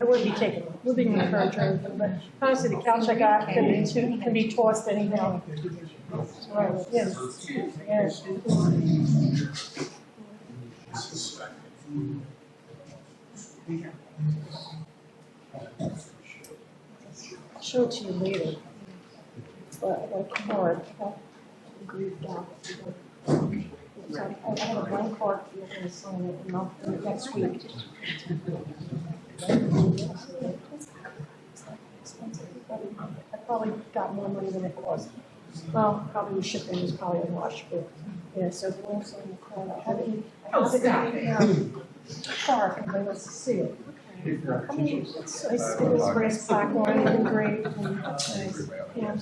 I wouldn't be moving the furniture or anything, but honestly, the couch I got can be tossed anyhow. Right, yeah. Yeah. I'll show it to you later. But like card, I have a blank card for you to sign it and I'll do it next week. I probably got more money than it cost. Well, probably the shipping was probably a wash, but yeah, so the one sign the card. I have it Clark, and let's see it. I mean, it's brass plaque on it, great, and nice. Yeah.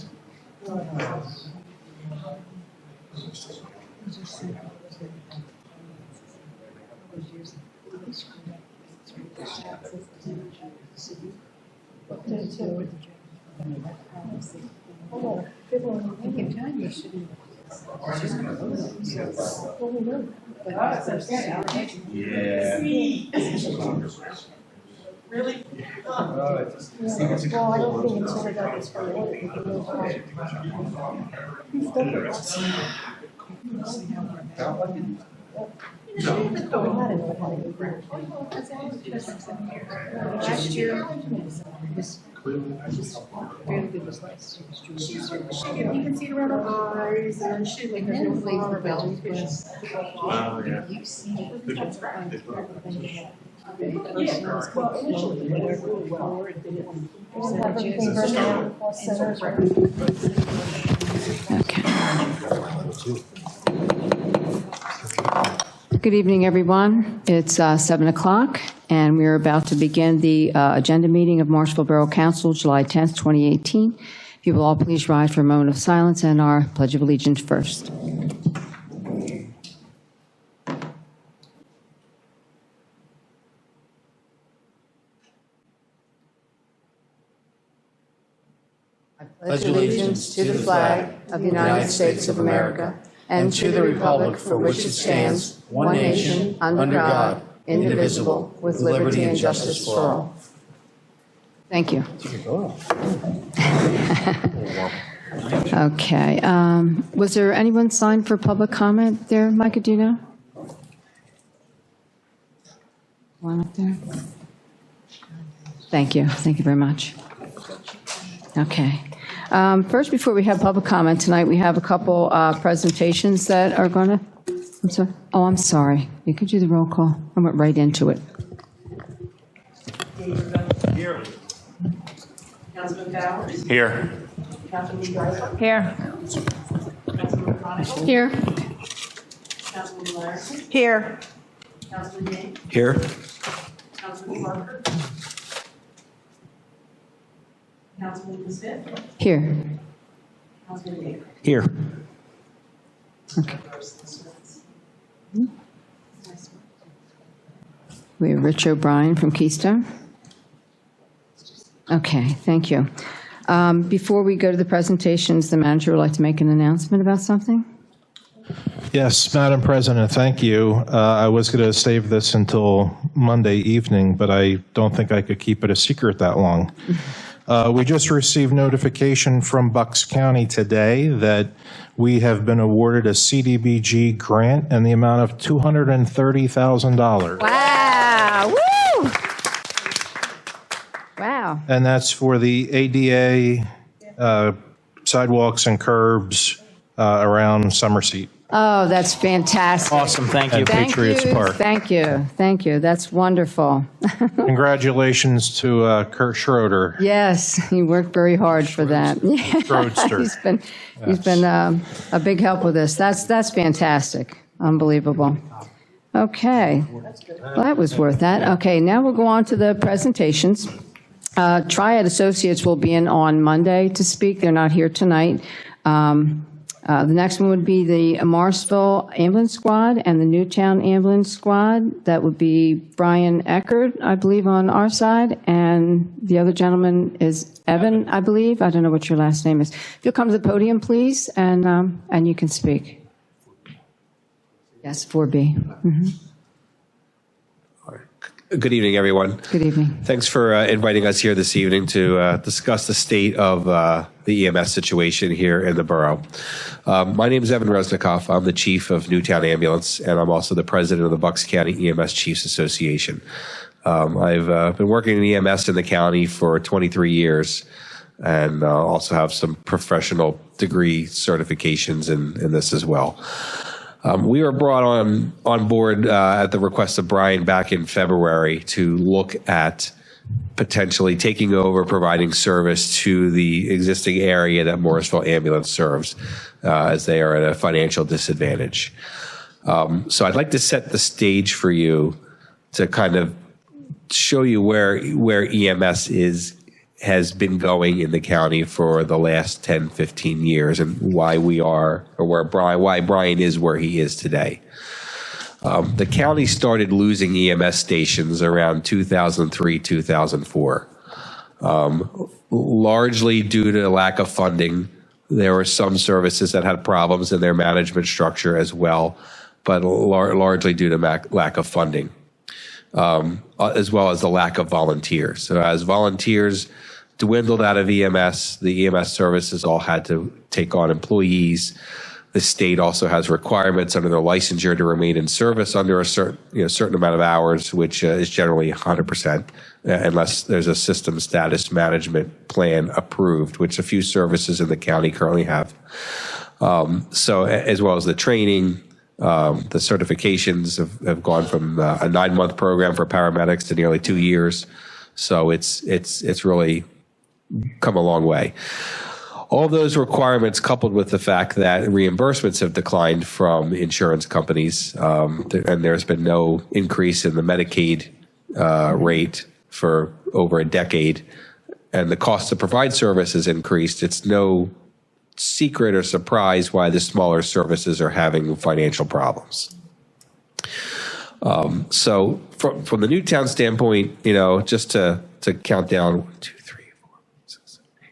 Really? Well, I don't think until they got this from the order, we can move on. He's done it. Last year, really good was last year. You can see it around her eyes, and she like has no flower belly. You've seen it. Well, initially, they were really well. Everything burned out across centers. Good evening, everyone. It's 7 o'clock, and we're about to begin the agenda meeting of Morrisville Borough Council, July 10th, 2018. If you will all please rise for a moment of silence and our Pledge of Allegiance first. I pledge allegiance to the flag of the United States of America and to the republic for which it stands, one nation, under God, indivisible, with liberty and justice for all. Thank you. Okay. Was there anyone signed for public comment there, Micah, do you know? One up there? Thank you. Thank you very much. Okay. First, before we have public comment tonight, we have a couple presentations that are going to, I'm sorry. Oh, I'm sorry. You could do the roll call. I went right into it. Here. Councilman Bowers? Here. Councilman Driver? Here. Councilman Chronicle? Here. Councilman Larson? Here. Councilman Yates? Here. Councilman Parker? Councilman Smith? Here. Councilman Baker? Here. Okay. We have Rich O'Brien from Keystone. Okay, thank you. Before we go to the presentations, the manager would like to make an announcement about something. Yes, Madam President, thank you. I was going to save this until Monday evening, but I don't think I could keep it a secret that long. We just received notification from Bucks County today that we have been awarded a CDBG grant in the amount of $230,000. Wow! Woo! Wow. And that's for the ADA sidewalks and curbs around Summerseat. Oh, that's fantastic. Awesome. Thank you. Thank Patriots you. Park. Thank you. Thank you. That's wonderful. Congratulations to Kurt Schroeder. Yes, he worked very hard for that. Roadster. He's been a big help with this. That's fantastic. Unbelievable. Okay. Well, that was worth that. Okay, now we'll go on to the presentations. Triad Associates will be in on Monday to speak. They're not here tonight. The next one would be the Morrisville Ambulance Squad and the Newtown Ambulance Squad. That would be Brian Eckert, I believe, on our side, and the other gentleman is Evan, I believe. I don't know what your last name is. If you'll come to the podium, please, and you can speak. Yes, 4B. Mm-hmm. Good evening, everyone. Good evening. Thanks for inviting us here this evening to discuss the state of the EMS situation here in the borough. My name is Evan Resnikoff. I'm the chief of Newtown Ambulance, and I'm also the president of the Bucks County EMS Chiefs Association. I've been working in EMS in the county for 23 years, and also have some professional degree certifications in this as well. We were brought on board at the request of Brian back in February to look at potentially taking over providing service to the existing area that Morrisville Ambulance serves, as they are at a financial disadvantage. So I'd like to set the stage for you to kind of show you where EMS has been going in the county for the last 10, 15 years and why why Brian is where he is today. The county started losing EMS stations around 2003, 2004, largely due to lack of funding. There were some services that had problems in their management structure as well, but largely due to lack of funding, as well as the lack of volunteers. So as volunteers dwindled out of EMS, the EMS services all had to take on employees. The state also has requirements under their licensure to remain in service under a certain amount of hours, which is generally 100%, unless there's a system status management plan approved, which a few services in the county currently have. So as well as the training, the certifications have gone from a 9-month program for paramedics to nearly 2 years. So it's really come a long way. All those requirements, coupled with the fact that reimbursements have declined from insurance companies, and there's been no increase in the Medicaid rate for over a decade, and the cost to provide service has increased, it's no secret or surprise why the smaller services are having financial problems. So from the Newtown standpoint, just to count down, 1, 2, 3, 4, 5, 6, 7, 8.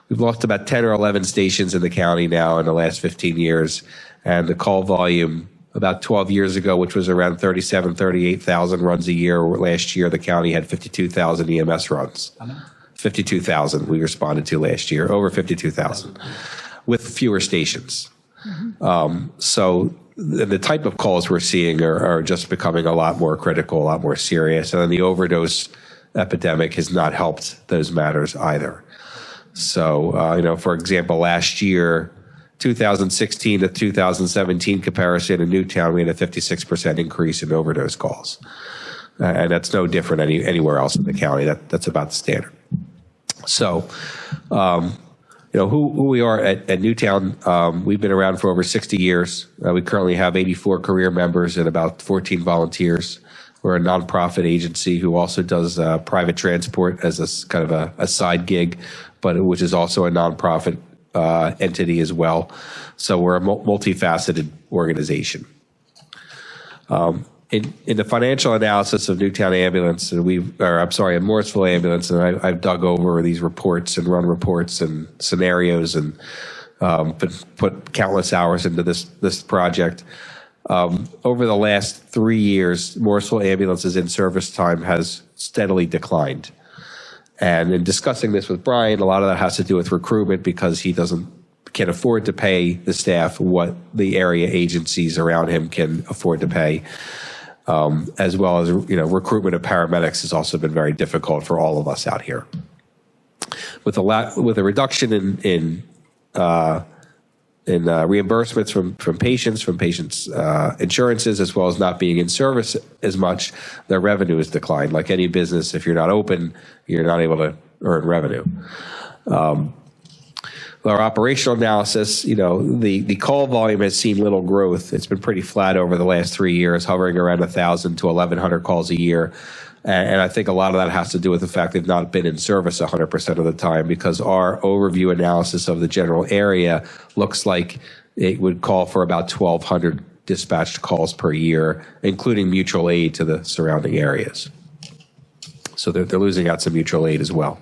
We've lost about 10 or 11 stations in the county now in the last 15 years. And the call volume about 12 years ago, which was around 38,000 runs a year. Last year, the county had 52,000 EMS runs. 52,000 we responded to last year, over 52,000, with fewer stations. So the type of calls we're seeing are just becoming a lot more critical, a lot more serious. And then the overdose epidemic has not helped those matters either. So, for example, last year, 2016 to 2017 comparison in Newtown, we had a 56% increase in overdose calls. And that's no different anywhere else in the county. That's about the standard. So, who we are at Newtown, we've been around for over 60 years. We currently have 84 career members and about 14 volunteers. We're a nonprofit agency who also does private transport as a kind of a side gig, but which is also a nonprofit entity as well. So we're a multifaceted organization. In the financial analysis of Newtown Ambulance, and Morrisville Ambulance, and I've dug over these reports and run reports and scenarios and put countless hours into this project. Over the last 3 years, Morrisville Ambulance's in-service time has steadily declined. And in discussing this with Brian, a lot of that has to do with recruitment because he can't afford to pay the staff what the area agencies around him can afford to pay. As well as, recruitment of paramedics has also been very difficult for all of us out here. With a reduction in reimbursements from patients' insurances, as well as not being in service as much, their revenue has declined. Like any business, if you're not open, you're not able to earn revenue. Our operational analysis, the call volume has seen little growth. It's been pretty flat over the last 3 years, hovering around 1,000 to 1,100 calls a year. And I think a lot of that has to do with the fact they've not been in service 100% of the time, because our overview analysis of the general area looks like it would call for about 1,200 dispatched calls per year, including mutual aid to the surrounding areas. So they're losing out some mutual aid as well.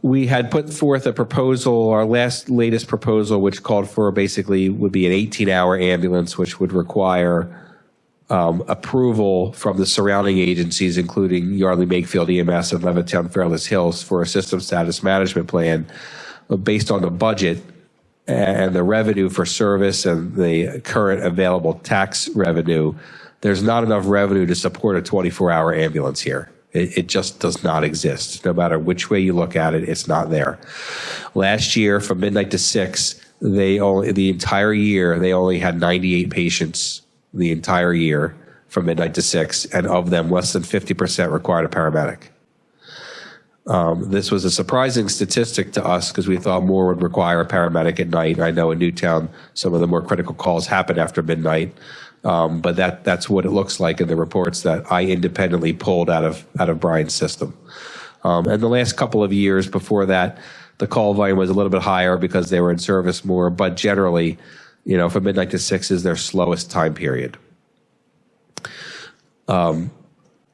We had put forth a proposal, our latest proposal, which called for basically would be an 18-hour ambulance, which would require approval from the surrounding agencies, including Yardley, Makefield, EMS, and Levittown, Fairless Hills, for a system status management plan based on the budget and the revenue for service and the current available tax revenue. There's not enough revenue to support a 24-hour ambulance here. It just does not exist. No matter which way you look at it, it's not there. Last year, from midnight to 6, the entire year, they only had 98 patients the entire year from midnight to 6, and of them, less than 50% required a paramedic. This was a surprising statistic to us because we thought more would require a paramedic at night. I know in Newtown, some of the more critical calls happen after midnight, but that's what it looks like in the reports that I independently pulled out of Brian's system. And the last couple of years before that, the call volume was a little bit higher because they were in service more, but generally, from midnight to 6 is their slowest time period.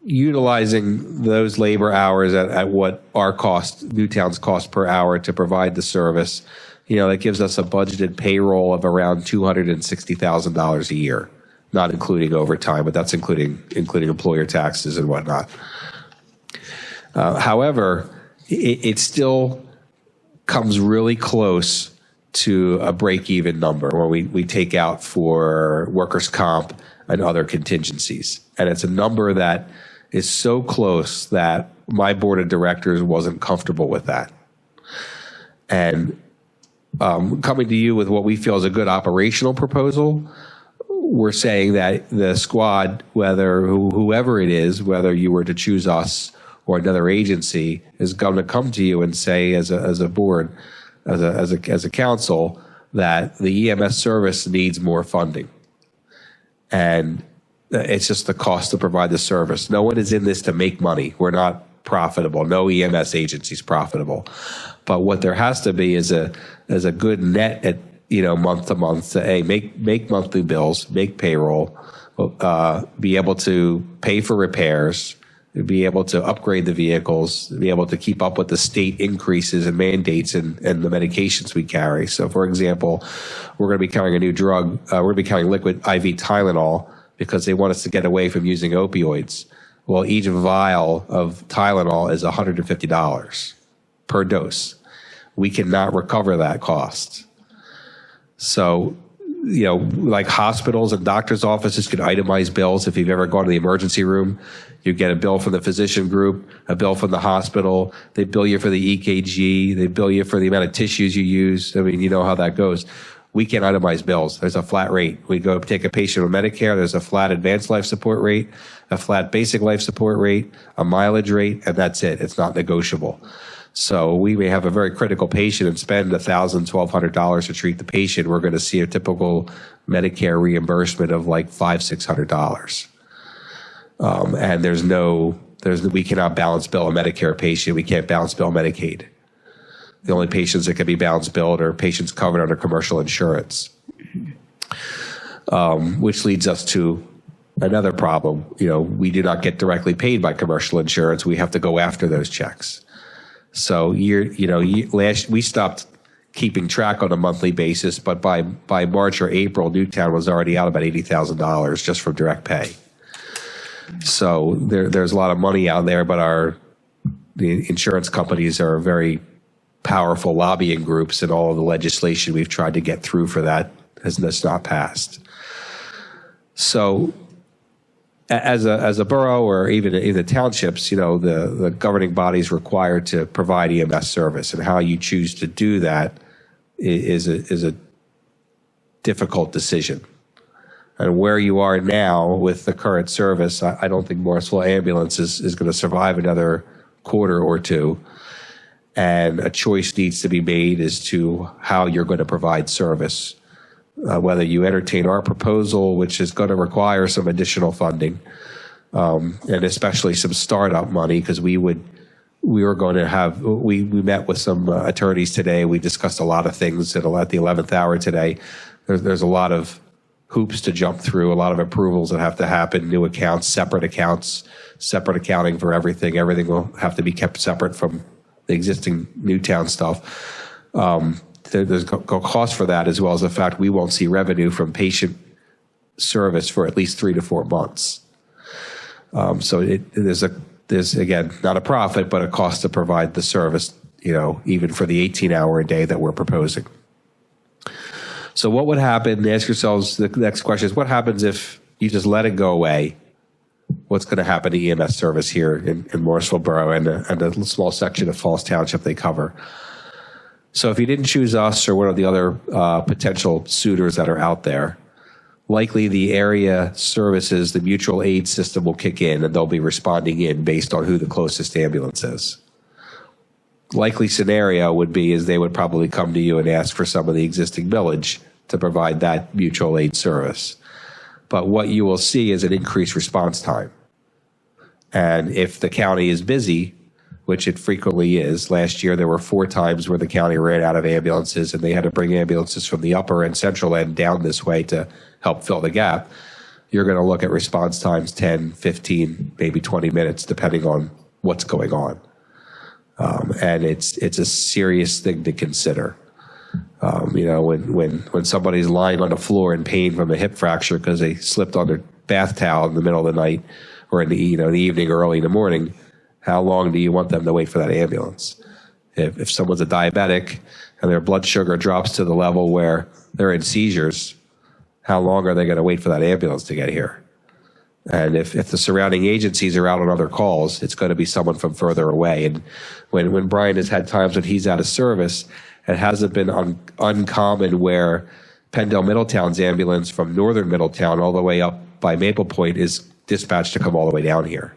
Utilizing those labor hours at what our cost, Newtown's cost per hour to provide the service, that gives us a budgeted payroll of around $260,000 a year, not including overtime, but that's including employer taxes and whatnot. However, it still comes really close to a break-even number when we take out for workers' comp and other contingencies. And it's a number that is so close that my board of directors wasn't comfortable with that. And coming to you with what we feel is a good operational proposal, we're saying that the squad, whoever it is, whether you were to choose us or another agency, is going to come to you and say, as a board, as a council, that the EMS service needs more funding. And it's just the cost to provide the service. No one is in this to make money. We're not profitable. No EMS agency is profitable. But what there has to be is a good net at month to month to make monthly bills, make payroll, be able to pay for repairs, be able to upgrade the vehicles, be able to keep up with the state increases and mandates and the medications we carry. So, for example, we're going to be carrying a new drug. We're going to be carrying liquid IV Tylenol because they want us to get away from using opioids. Well, each vial of Tylenol is $150 per dose. We cannot recover that cost. So, like hospitals and doctors' offices could itemize bills. If you've ever gone to the emergency room, you get a bill from the physician group, a bill from the hospital. They bill you for the EKG. They bill you for the amount of tissues you use. I mean, you know how that goes. We can't itemize bills. There's a flat rate. We go take a patient on Medicare. There's a flat advanced life support rate, a flat basic life support rate, a mileage rate, and that's it. It's not negotiable. So we may have a very critical patient and spend $1,000, $1,200 to treat the patient. We're going to see a typical Medicare reimbursement of like $500, $600. And we cannot balance bill a Medicare patient. We can't balance bill Medicaid. The only patients that can be balance billed are patients covered under commercial insurance, which leads us to another problem. We do not get directly paid by commercial insurance. We have to go after those checks. So we stopped keeping track on a monthly basis, but by March or April, Newtown was already out about $80,000 just from direct pay. So there's a lot of money out there, but the insurance companies are very powerful lobbying groups, and all of the legislation we've tried to get through for that has not passed. So as a borough or even in the townships, the governing body is required to provide EMS service, and how you choose to do that is a difficult decision. And where you are now with the current service, I don't think Morrisville Ambulance is going to survive another quarter or two. And a choice needs to be made as to how you're going to provide service. Whether you entertain our proposal, which is going to require some additional funding, and especially some startup money, because we met with some attorneys today. We discussed a lot of things at the 11th hour today. There's a lot of hoops to jump through, a lot of approvals that have to happen, new accounts, separate accounting for everything. Everything will have to be kept separate from the existing Newtown stuff. There's a cost for that, as well as the fact we won't see revenue from patient service for at least 3 to 4 months. So there's again, not a profit, but a cost to provide the service, even for the 18-hour a day that we're proposing. So what would happen, ask yourselves, the next question is, what happens if you just let it go away? What's going to happen to EMS service here in Morrisville Borough and the small section of Falls Township they cover? So if you didn't choose us or one of the other potential suitors that are out there, likely the area services, the mutual aid system will kick in and they'll be responding in based on who the closest ambulance is. Likely scenario would be is they would probably come to you and ask for some of the existing millage to provide that mutual aid service. But what you will see is an increased response time. And if the county is busy, which it frequently is, last year there were 4 times where the county ran out of ambulances and they had to bring ambulances from the upper and central end down this way to help fill the gap. You're going to look at response times 10, 15, maybe 20 minutes, depending on what's going on. And it's a serious thing to consider. When somebody's lying on the floor in pain from a hip fracture because they slipped on their bath towel in the middle of the night or in the evening or early in the morning, how long do you want them to wait for that ambulance? If someone's a diabetic and their blood sugar drops to the level where they're in seizures, how long are they going to wait for that ambulance to get here? And if the surrounding agencies are out on other calls, it's going to be someone from further away. And when Brian has had times when he's out of service, it hasn't been uncommon where Penndale Middletown's ambulance from northern Middletown all the way up by Maple Point is dispatched to come all the way down here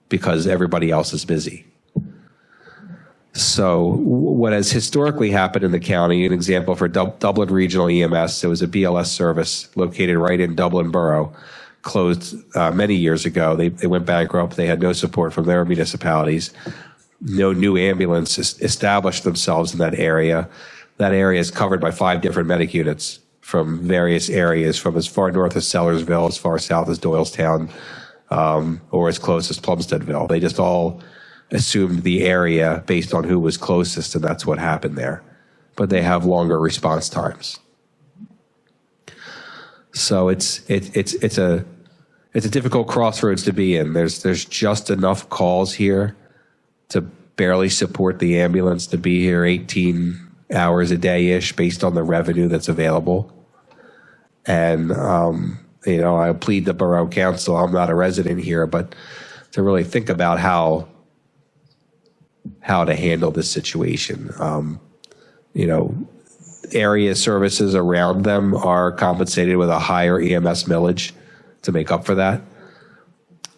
because everybody else is busy. So what has historically happened in the county, an example for Dublin Regional EMS, it was a BLS service located right in Dublin Borough, closed many years ago. They went bankrupt. They had no support from their municipalities. No new ambulance established themselves in that area. That area is covered by 5 different medic units from various areas, from as far north as Sellersville, as far south as Doylestown, or as close as Plumsteadville. They just all assumed the area based on who was closest, and that's what happened there. But they have longer response times. So it's a difficult crossroads to be in. There's just enough calls here to barely support the ambulance to be here 18 hours a day-ish based on the revenue that's available. And, I plead the Borough Council, I'm not a resident here, but to really think about how to handle this situation. Area services around them are compensated with a higher EMS millage to make up for that.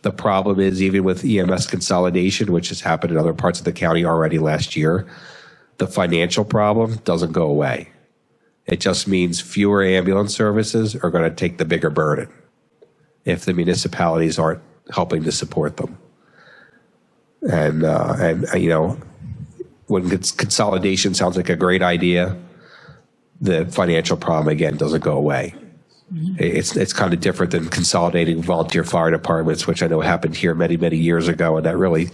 The problem is, even with EMS consolidation, which has happened in other parts of the county already last year, the financial problem doesn't go away. It just means fewer ambulance services are going to take the bigger burden if the municipalities aren't helping to support them. And when consolidation sounds like a great idea, the financial problem, again, doesn't go away. It's kind of different than consolidating volunteer fire departments, which I know happened here many, many years ago, and that really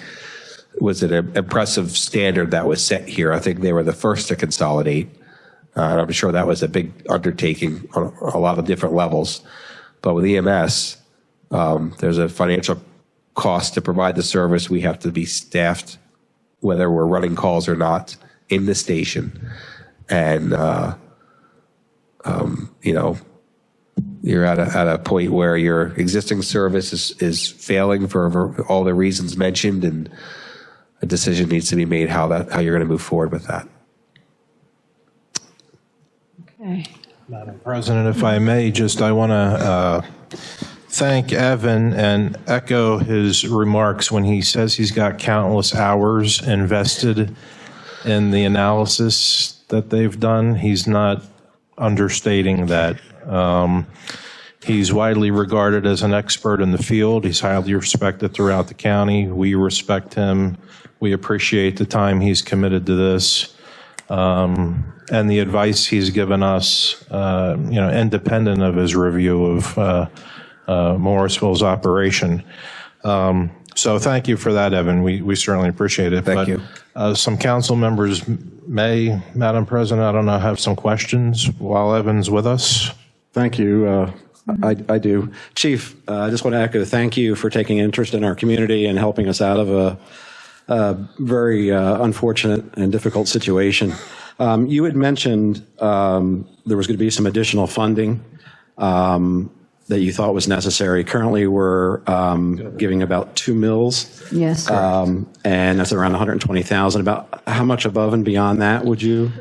was an impressive standard that was set here. I think they were the first to consolidate. And I'm sure that was a big undertaking on a lot of different levels. But with EMS, there's a financial cost to provide the service. We have to be staffed, whether we're running calls or not, in the station. And, you're at a point where your existing service is failing for all the reasons mentioned, and a decision needs to be made how you're going to move forward with that. Okay. Madam President, if I may, I want to thank Evan and echo his remarks when he says he's got countless hours invested in the analysis that they've done. He's not understating that. He's widely regarded as an expert in the field. He's highly respected throughout the county. We respect him. We appreciate the time he's committed to this. And the advice he's given us, independent of his review of Morrisville's operation. So thank you for that, Evan. We certainly appreciate it. Thank you. Some council members may, Madam President, I don't know, have some questions while Evan's with us. Thank you. I do. Chief, I just want to echo thank you for taking interest in our community and helping us out of a very unfortunate and difficult situation. You had mentioned there was going to be some additional funding that you thought was necessary. Currently, we're giving about 2 mills. Yes. And that's around 120,000. About how much above and beyond that would you?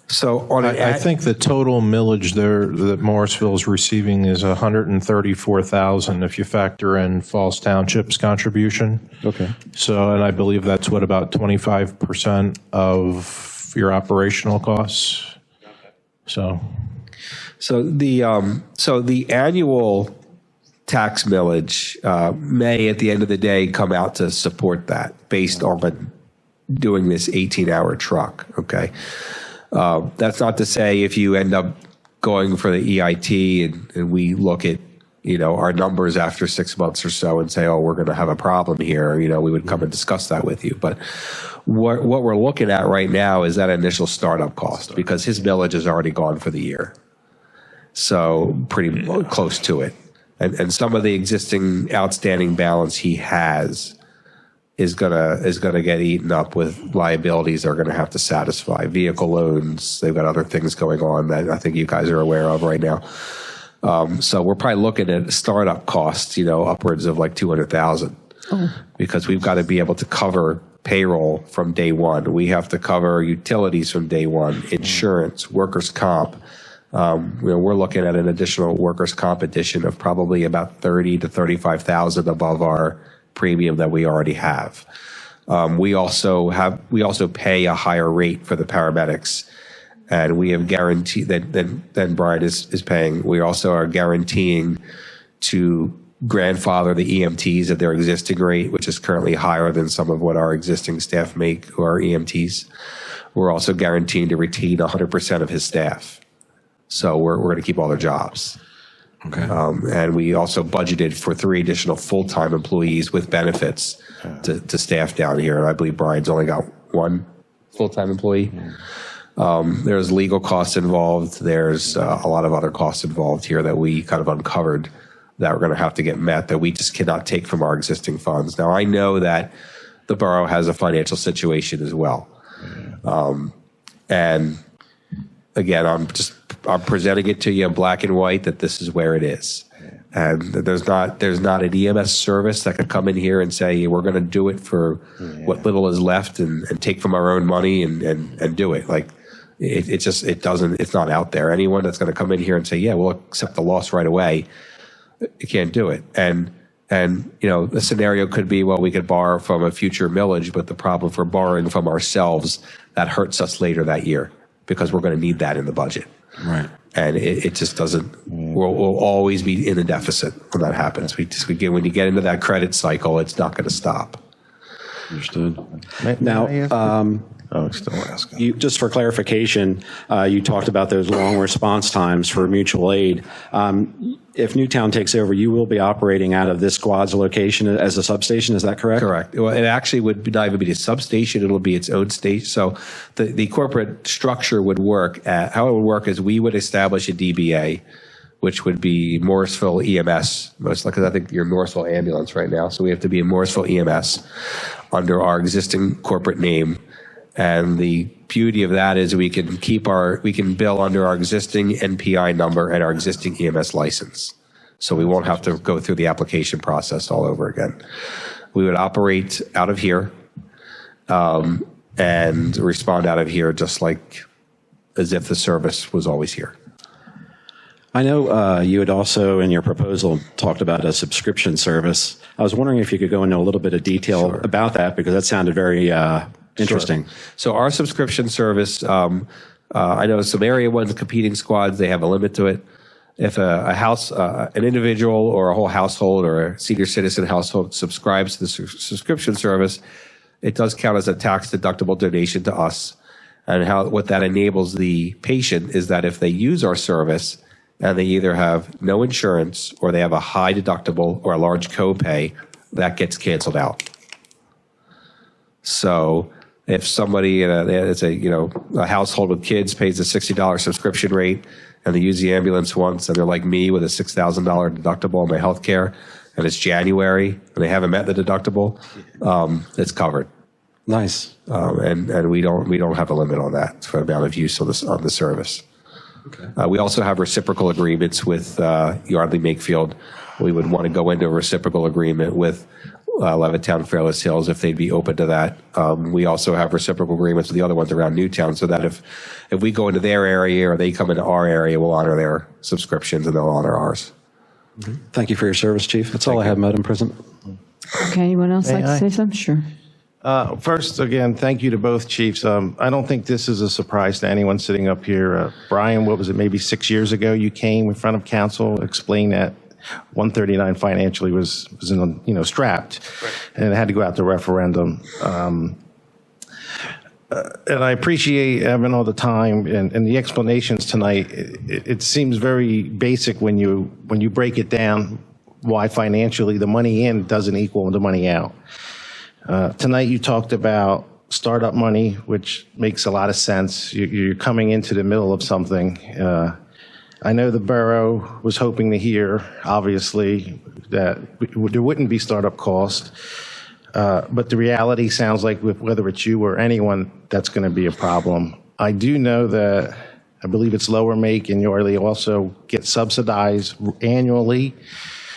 So on I think the total millage there that Morrisville is receiving is 134,000 if you factor in Falls Township's contribution. Okay. So, and I believe that's what, about 25% of your operational costs? So the annual tax millage may, at the end of the day, come out to support that based on doing this 18-hour truck. Okay. That's not to say if you end up going for the EIT and we look at, our numbers after 6 months or so and say, oh, we're going to have a problem here, we would come and discuss that with you. But what we're looking at right now is that initial startup cost, because his millage is already gone for the year. So pretty close to it. And some of the existing outstanding balance he has is gonna get eaten up with liabilities they're gonna have to satisfy. Vehicle loans, they've got other things going on that I think you guys are aware of right now. So we're probably looking at startup costs, upwards of like 200,000, because we've got to be able to cover payroll from day one. We have to cover utilities from day one, insurance, workers' comp. We're looking at an additional workers' comp addition of probably about 30 to 35,000 above our premium that we already have. We also pay a higher rate for the paramedics, and we have guaranteed that Brian is paying. We also are guaranteeing to grandfather the EMTs at their existing rate, which is currently higher than some of what our existing staff make, who are EMTs. We're also guaranteeing to retain 100% of his staff. So we're going to keep all their jobs. Okay. And we also budgeted for 3 additional full-time employees with benefits to staff down here. And I believe Brian's only got 1 full-time employee. There's legal costs involved. There's a lot of other costs involved here that we kind of uncovered that we're going to have to get met, that we just cannot take from our existing funds. Now, I know that the borough has a financial situation as well. And again, I'm presenting it to you in black and white that this is where it is. And there's not an EMS service that could come in here and say, we're going to do it for what little is left and take from our own money and do it. Like, it's not out there. Anyone that's going to come in here and say, yeah, we'll accept the loss right away, you can't do it. And the scenario could be, well, we could borrow from a future millage, but the problem for borrowing from ourselves, that hurts us later that year because we're going to need that in the budget. Right. And it just doesn't, we'll always be in a deficit when that happens. When you get into that credit cycle, it's not going to stop. Understood. Now, still asking. just for clarification, you talked about those long response times for mutual aid. If Newtown takes over, you will be operating out of this squad's location as a substation. Is that correct? Correct. Well, it actually would not even be a substation. It'll be its own station. So the corporate structure would work how it would work is we would establish a DBA, which would be Morrisville EMS, most likely. I think you're Morrisville Ambulance right now. So we have to be in Morrisville EMS under our existing corporate name. And the beauty of that is we can bill under our existing NPI number and our existing EMS license. So we won't have to go through the application process all over again. We would operate out of here and respond out of here just like as if the service was always here. I know you had also, in your proposal, talked about a subscription service. I was wondering if you could go into a little bit of detail about that, because that sounded very interesting. Sure. So our subscription service, I know some area ones, competing squads, they have a limit to it. If an individual or a whole household or a senior citizen household subscribes to the subscription service, it does count as a tax-deductible donation to us. And what that enables the patient is that if they use our service and they either have no insurance or they have a high deductible or a large copay, that gets canceled out. So if somebody it's a household with kids pays a $60 subscription rate and they use the ambulance once, and they're like me with a $6,000 deductible on my health care, and it's January, and they haven't met the deductible, it's covered. Nice. And we don't have a limit on that for the amount of use on the service. Okay. We also have reciprocal agreements with Yardley Makefield. We would want to go into a reciprocal agreement with Levittown, Fairless Hills, if they'd be open to that. We also have reciprocal agreements with the other ones around Newtown, so that if we go into their area or they come into our area, we'll honor their subscriptions and they'll honor ours. Thank you for your service, Chief. That's all I have, Madam President. Okay, anyone else like to say something? Sure. First, again, thank you to both chiefs. I don't think this is a surprise to anyone sitting up here. Brian, what was it, maybe 6 years ago, you came in front of council, explained that 139 financially was in, strapped, right, and it had to go out to referendum. And I appreciate Evan all the time and the explanations tonight. It seems very basic when you break it down why financially the money in doesn't equal the money out. Tonight you talked about startup money, which makes a lot of sense. You're coming into the middle of something. I know the borough was hoping to hear, obviously, that there wouldn't be startup cost. But the reality sounds like whether it's you or anyone, that's going to be a problem. I do know that I believe it's Lower Make and Yardley also get subsidized annually.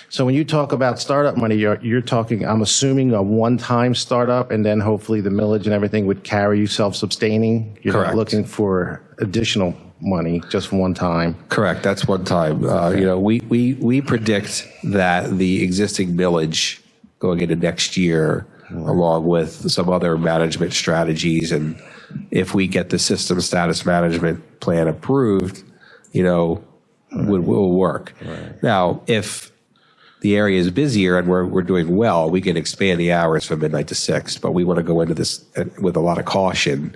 So when you talk about startup money, you're talking, I'm assuming, a one-time startup, and then hopefully the millage and everything would carry you self-sustaining. You're Correct. Not looking for additional money, just one time. Correct. That's one time. We predict that the existing millage going into next year, along with some other management strategies, and if we get the system status management plan approved, will work. Right. Now, if the area is busier and we're doing well, we can expand the hours from midnight to 6, but we want to go into this with a lot of caution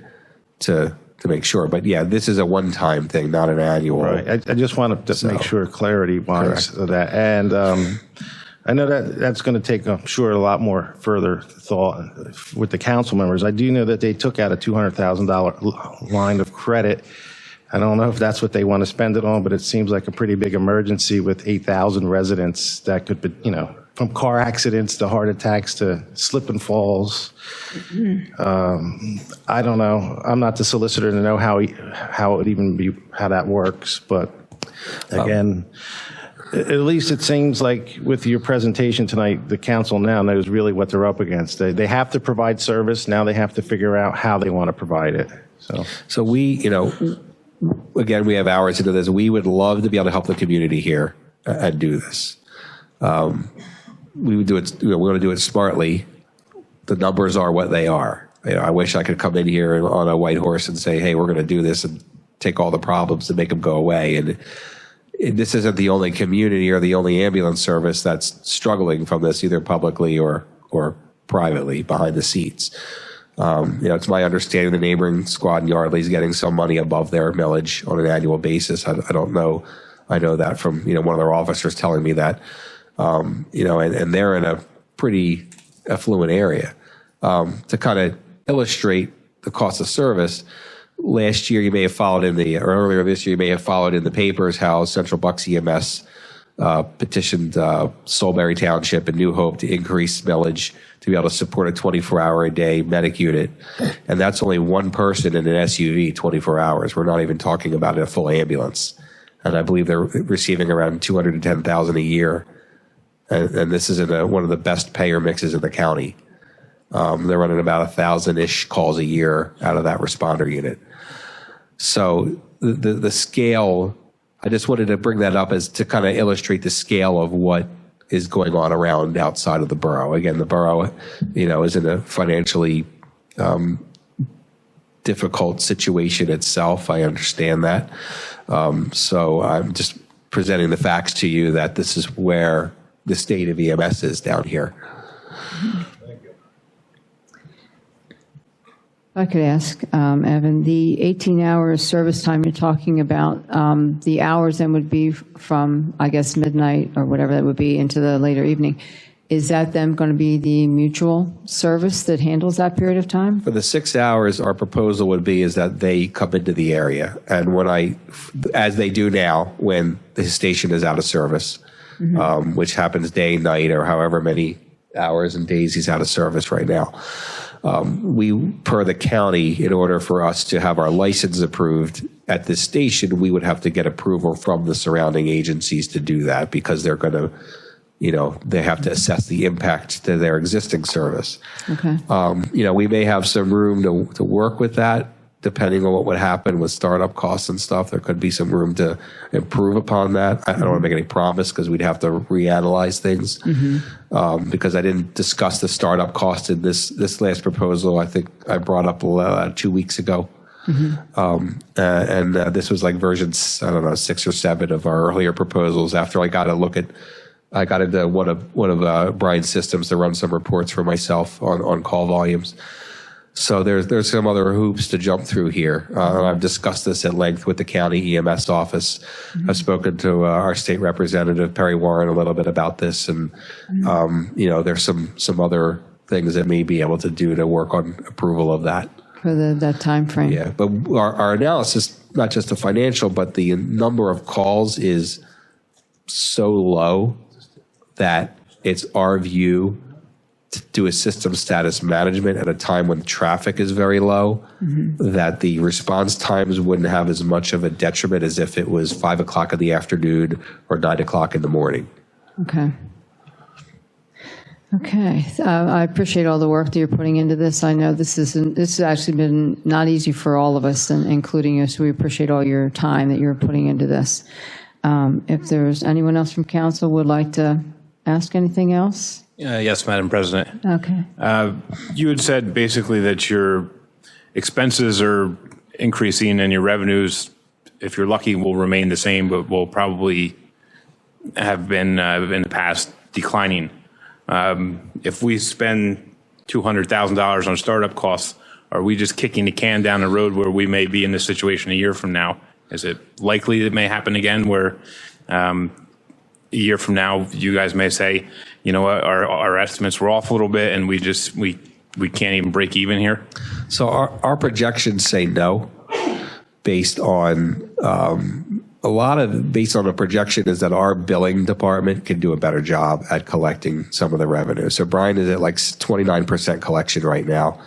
to make sure. But yeah, this is a one-time thing, not an annual. Right. I just wanted to make sure clarity-wise of that. And I know that's going to take, I'm sure, a lot more further thought with the council members. I do know that they took out a $200,000 line of credit. I don't know if that's what they want to spend it on, but it seems like a pretty big emergency with 8,000 residents that could be, from car accidents to heart attacks to slip and falls. I don't know. I'm not the solicitor to know how it would even be, how that works. But again, at least it seems like with your presentation tonight, the council now knows really what they're up against. They have to provide service. Now they have to figure out how they want to provide it. So we, again, we have hours into this. We would love to be able to help the community here and do this. We would do it. We want to do it smartly. The numbers are what they are. I wish I could come in here on a white horse and say, "Hey, we're going to do this," and take all the problems and make them go away. And this isn't the only community or the only ambulance service that's struggling from this, either publicly or privately behind the seats. It's my understanding the neighboring squad in Yardley is getting some money above their millage on an annual basis. I don't know. I know that from, one of their officers telling me that, and they're in a pretty affluent area. To kind of illustrate the cost of service, last year you may have followed or earlier this year you may have followed in the papers how Central Bucks EMS petitioned Soulbury Township and New Hope to increase millage to be able to support a 24-hour-a-day medic unit. And that's only one person in an SUV 24 hours. We're not even talking about a full ambulance. And I believe they're receiving around $210,000 a year. And this is in one of the best payer mixes in the county. They're running about 1,000-ish calls a year out of that responder unit. So the scale, I just wanted to bring that up as to kind of illustrate the scale of what is going on around outside of the borough. Again, the borough, is in a financially difficult situation itself. I understand that. So I'm just presenting the facts to you that this is where the state of EMS is down here. I could ask, Evan, the 18-hour service time you're talking about, the hours then would be from, I guess, midnight or whatever that would be into the later evening. is that then going to be the mutual service that handles that period of time? For the 6 hours, our proposal would be is that they come into the area. And as they do now, when the station is out of service, which happens day, night, or however many hours and days he's out of service right now. Per the county, in order for us to have our license approved at this station, we would have to get approval from the surrounding agencies to do that, because they're going to, they have to assess the impact to their existing service. Okay. We may have some room to work with that, depending on what would happen with startup costs and stuff. There could be some room to improve upon that. I don't want to make any promise, because we'd have to reanalyze things. Because I didn't discuss the startup cost in this last proposal. I think I brought up 2 weeks ago. And this was like versions, I don't know, 6 or 7 of our earlier proposals. After I got into one of Brian's systems to run some reports for myself on call volumes. So there's some other hoops to jump through here. I've discussed this at length with the county EMS office. I've spoken to our state representative, Perry Warren, a little bit about this. And, there's some other things that may be able to do to work on approval of that. For that time frame. Yeah, but our analysis, not just the financial, but the number of calls is so low that it's our view to do a system status management at a time when traffic is very low, that the response times wouldn't have as much of a detriment as if it was 5 o'clock in the afternoon or 9 o'clock in the morning. Okay. Okay. I appreciate all the work that you're putting into this. I know this has actually been not easy for all of us, and including you, so we appreciate all your time that you're putting into this. If there's anyone else from council would like to ask anything else? Yes, Madam President. Okay. You had said basically that your expenses are increasing and your revenues, if you're lucky, will remain the same, but will probably have been in the past declining. If we spend $200,000 on startup costs, are we just kicking the can down the road where we may be in this situation a year from now? Is it likely it may happen again where a year from now you guys may say, you know what, our estimates were off a little bit and we can't even break even here? So our projections say no, based on based on the projection is that our billing department can do a better job at collecting some of the revenue. So Brian is at like 29% collection right now,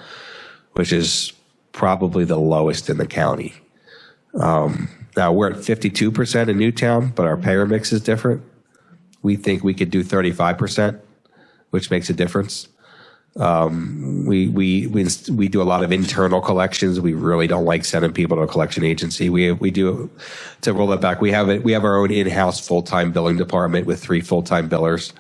which is probably the lowest in the county. Now we're at 52% in Newtown, but our payer mix is different. We think we could do 35%, which makes a difference. We do a lot of internal collections. We really don't like sending people to a collection agency. We do, to roll it back, we have our own in-house full-time billing department with 3 full-time billers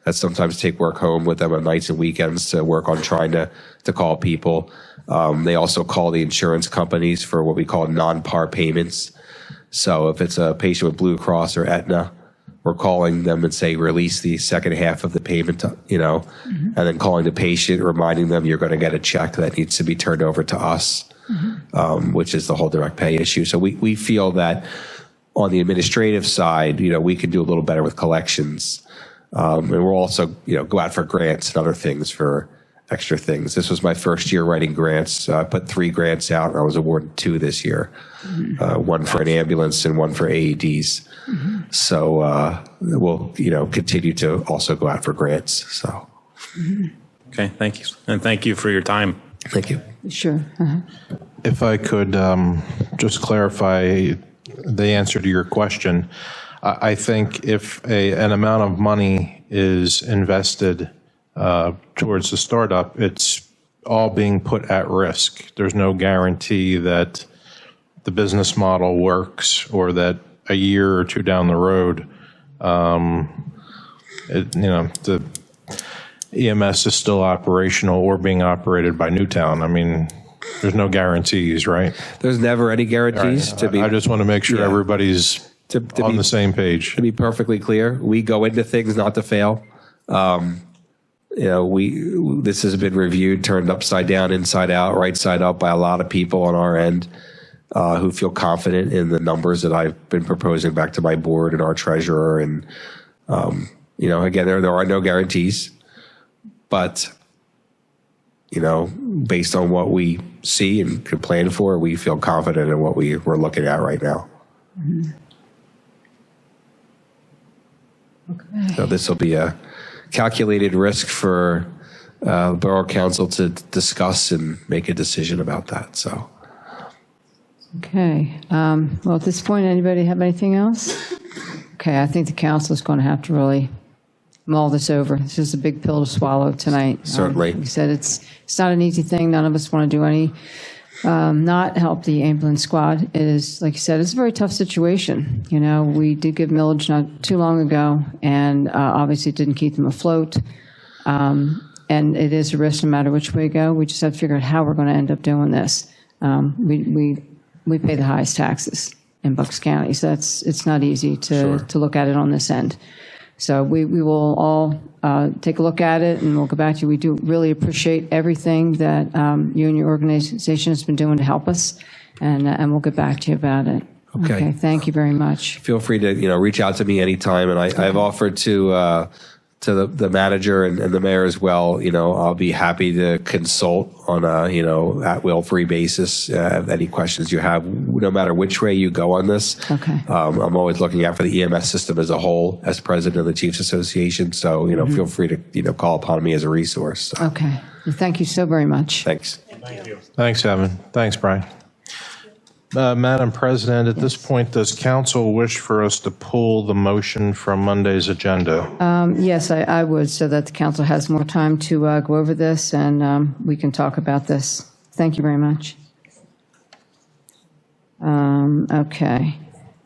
that sometimes take work home with them on nights and weekends to work on trying to call people. They also call the insurance companies for what we call non-par payments. So if it's a patient with Blue Cross or Aetna, we're calling them and say, release the second half of the payment, and then calling the patient, reminding them you're going to get a check that needs to be turned over to us, which is the whole direct pay issue. So we feel that on the administrative side, we can do a little better with collections. And we'll also, go out for grants and other things for extra things. This was my first year writing grants. I put 3 grants out, and I was awarded 2 this year, one for an ambulance and one for AEDs. So we'll, continue to also go out for grants. So. Okay, thank you. And thank you for your time. Thank you. Sure. If I could just clarify the answer to your question, I think if an amount of money is invested towards the startup, it's all being put at risk. There's no guarantee that the business model works or that a year or 2 down the road, the EMS is still operational or being operated by Newtown. I mean, there's no guarantees, right? There's never any guarantees. Right. I just want to make sure everybody's on the same page. To be perfectly clear, we go into things not to fail. This has been reviewed, turned upside down, inside out, right side up by a lot of people on our end who feel confident in the numbers that I've been proposing back to my board and our treasurer. And, again, there are no guarantees. But, based on what we see and can plan for, we feel confident in what we're looking at right now. Okay. So this will be a calculated risk for Borough Council to discuss and make a decision about that. So. Okay. Well, at this point, anybody have anything else? Okay, I think the council is going to have to really mull this over. This is a big pill to swallow tonight. Certainly. Like you said, it's not an easy thing. None of us want to do any, not help the ambulance squad. It is, like you said, it's a very tough situation. We did give millage not too long ago, and obviously it didn't keep them afloat. And it is a risk no matter which way we go. We just have to figure out how we're going to end up doing this. We pay the highest taxes in Bucks County, so it's not easy to look at it on this end. So we will all take a look at it, and we'll go back to you. We do really appreciate everything that you and your organization has been doing to help us, and we'll get back to you about it. Okay. Thank you very much. Feel free to reach out to me anytime, and I've offered to the manager and the mayor as well. I'll be happy to consult on a at will free basis. Any questions you have, no matter which way you go on this. Okay. I'm always looking out for the EMS system as a whole, as president of the Chiefs Association. So feel free to call upon me as a resource. So. Okay. Well, thank you so very much. Thanks. Thanks, Evan. Thanks, Brian. Madam President, at this point, does council wish for us to pull the motion from Monday's agenda? Yes, I would, so that the council has more time to go over this, and we can talk about this. Thank you very much. Okay.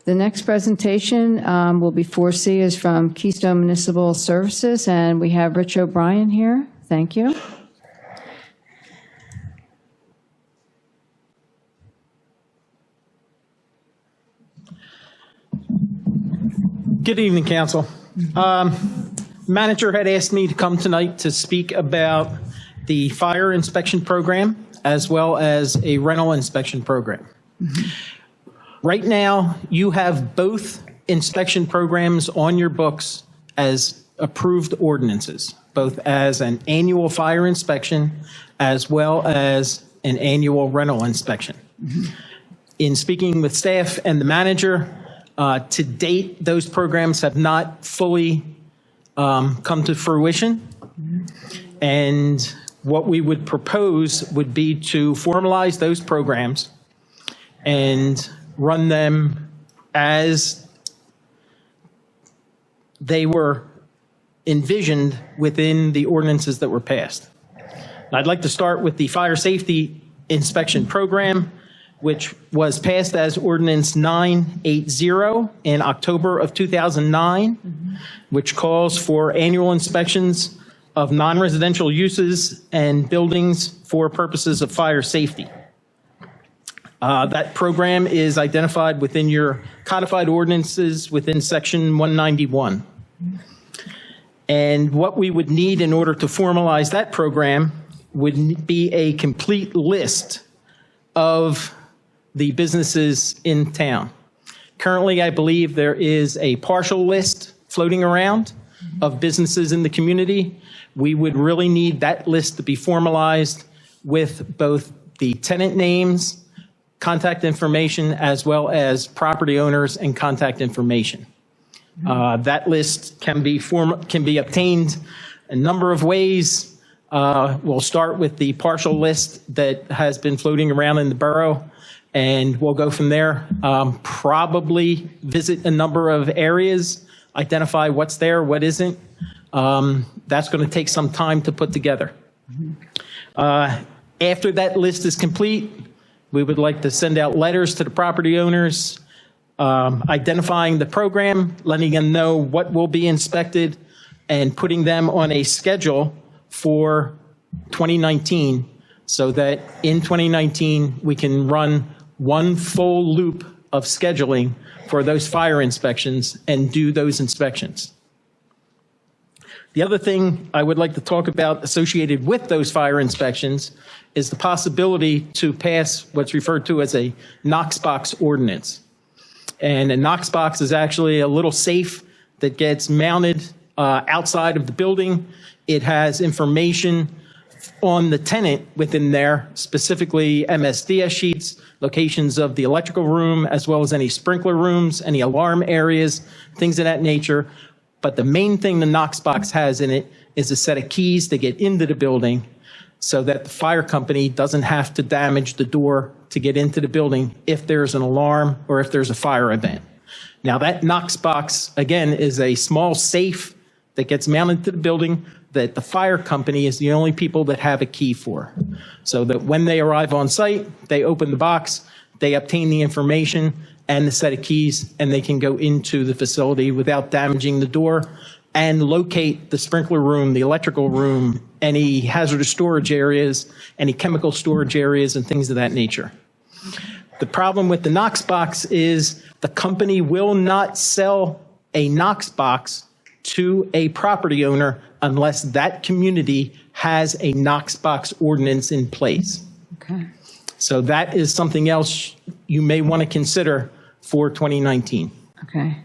The next presentation will be 4C is from Keystone Municipal Services, and we have Rich O'Brien here. Thank you. Good evening, Council. Manager had asked me to come tonight to speak about the fire inspection program as well as a rental inspection program. Right now, you have both inspection programs on your books as approved ordinances, both as an annual fire inspection as well as an annual rental inspection. In speaking with staff and the manager, to date, those programs have not fully come to fruition. And what we would propose would be to formalize those programs and run them as they were envisioned within the ordinances that were passed. I'd like to start with the fire safety inspection program, which was passed as Ordinance 980 in October of 2009, which calls for annual inspections of non-residential uses and buildings for purposes of fire safety. That program is identified within your codified ordinances within Section 191. And what we would need in order to formalize that program would be a complete list of the businesses in town. Currently, I believe there is a partial list floating around of businesses in the community. We would really need that list to be formalized with both the tenant names, contact information, as well as property owners and contact information. That list can be obtained a number of ways. We'll start with the partial list that has been floating around in the borough, and we'll go from there. Probably visit a number of areas, identify what's there, what isn't. That's going to take some time to put together. After that list is complete, we would like to send out letters to the property owners, identifying the program, letting them know what will be inspected, and putting them on a schedule for 2019 so that in 2019 we can run one full loop of scheduling for those fire inspections and do those inspections. The other thing I would like to talk about associated with those fire inspections is the possibility to pass what's referred to as a Knox box ordinance. And a Knox box is actually a little safe that gets mounted outside of the building. It has information on the tenant within there, specifically MSDS sheets, locations of the electrical room, as well as any sprinkler rooms, any alarm areas, things of that nature. But the main thing the Knox box has in it is a set of keys to get into the building so that the fire company doesn't have to damage the door to get into the building if there's an alarm or if there's a fire event. Now, that Knox box, again, is a small safe that gets mounted to the building that the fire company is the only people that have a key for. So that when they arrive on site, they open the box, they obtain the information and the set of keys, and they can go into the facility without damaging the door and locate the sprinkler room, the electrical room, any hazardous storage areas, any chemical storage areas, and things of that nature. The problem with the Knox box is the company will not sell a Knox box to a property owner unless that community has a Knox box ordinance in place. Okay. So that is something else you may want to consider for 2019. Okay.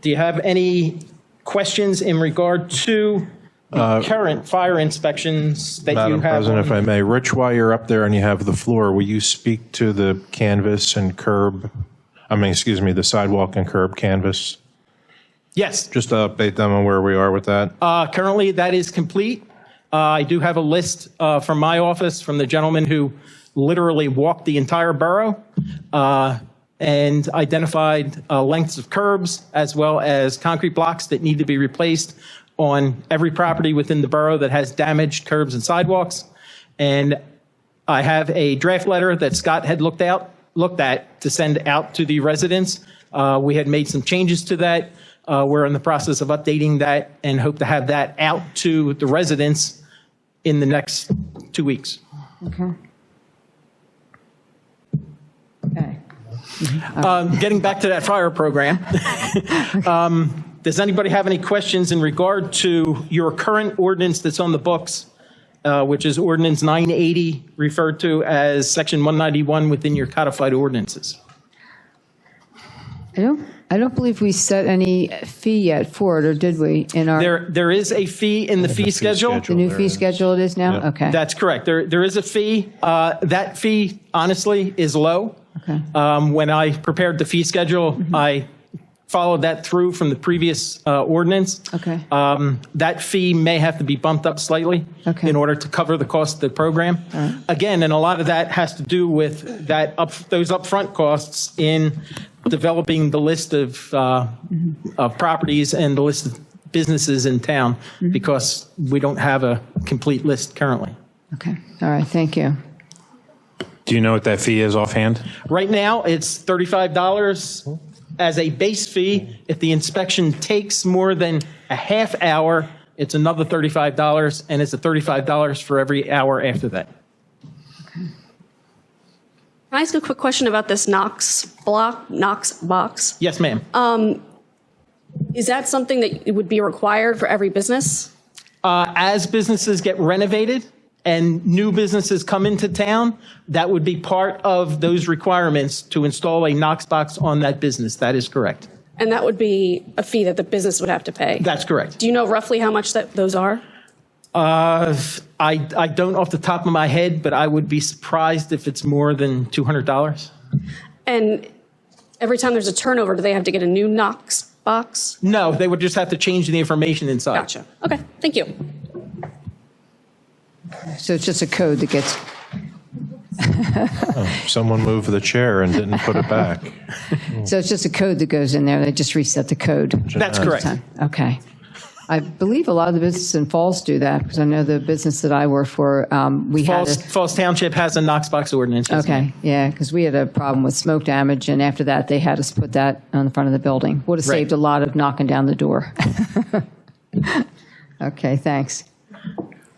Do you have any questions in regard to the current fire inspections that you Madam have? President, if I may, Rich, while you're up there and you have the floor, will you speak to the canvas and curb, the sidewalk and curb canvas? Yes. Just to update them on where we are with that. Currently, that is complete. I do have a list from my office from the gentleman who literally walked the entire borough and identified lengths of curbs as well as concrete blocks that need to be replaced on every property within the borough that has damaged curbs and sidewalks. And I have a draft letter that Scott had looked at to send out to the residents. We had made some changes to that. We're in the process of updating that and hope to have that out to the residents in the next 2 weeks. Okay. Okay. Getting back to that fire program, does anybody have any questions in regard to your current ordinance that's on the books, which is Ordinance 980, referred to as Section 191 within your codified ordinances? I don't believe we set any fee yet for it, or did we, in our? There is a fee in the fee schedule. The new fee schedule it is now? Yeah. Okay. That's correct. There is a fee. That fee, honestly, is low. Okay. When I prepared the fee schedule, I followed that through from the previous ordinance. Okay. That fee may have to be bumped up slightly Okay. in order to cover the cost of the program. right. Again, and a lot of that has to do with those upfront costs in developing the list of properties and the list of businesses in town, because we don't have a complete list currently. Okay. All right. Thank you. Do you know what that fee is offhand? Right now, it's $35 as a base fee. If the inspection takes more than a half hour, it's another $35, and it's a $35 for every hour after that. Can I ask a quick question about this Knox box? Yes, ma'am. Is that something that would be required for every business? As businesses get renovated and new businesses come into town, that would be part of those requirements to install a Knox box on that business. That is correct. And that would be a fee that the business would have to pay? That's correct. Do you know roughly how much those are? I don't off the top of my head, but I would be surprised if it's more than $200. And every time there's a turnover, do they have to get a new Knox box? No, they would just have to change the information inside. Gotcha. Okay, thank you. So it's just a code that gets, Someone moved the chair and didn't put it back. so it's just a code that goes in there. They just reset the code. That's correct. Okay. I believe a lot of the businesses in Falls do that, because I know the business that I work for, we had Falls Township has a Knox box ordinance. yes, ma'am. Okay, yeah, because we had a problem with smoke damage, and after that, they had us put that on the front of the building. Would have Right. saved a lot of knocking down the door. Okay, thanks.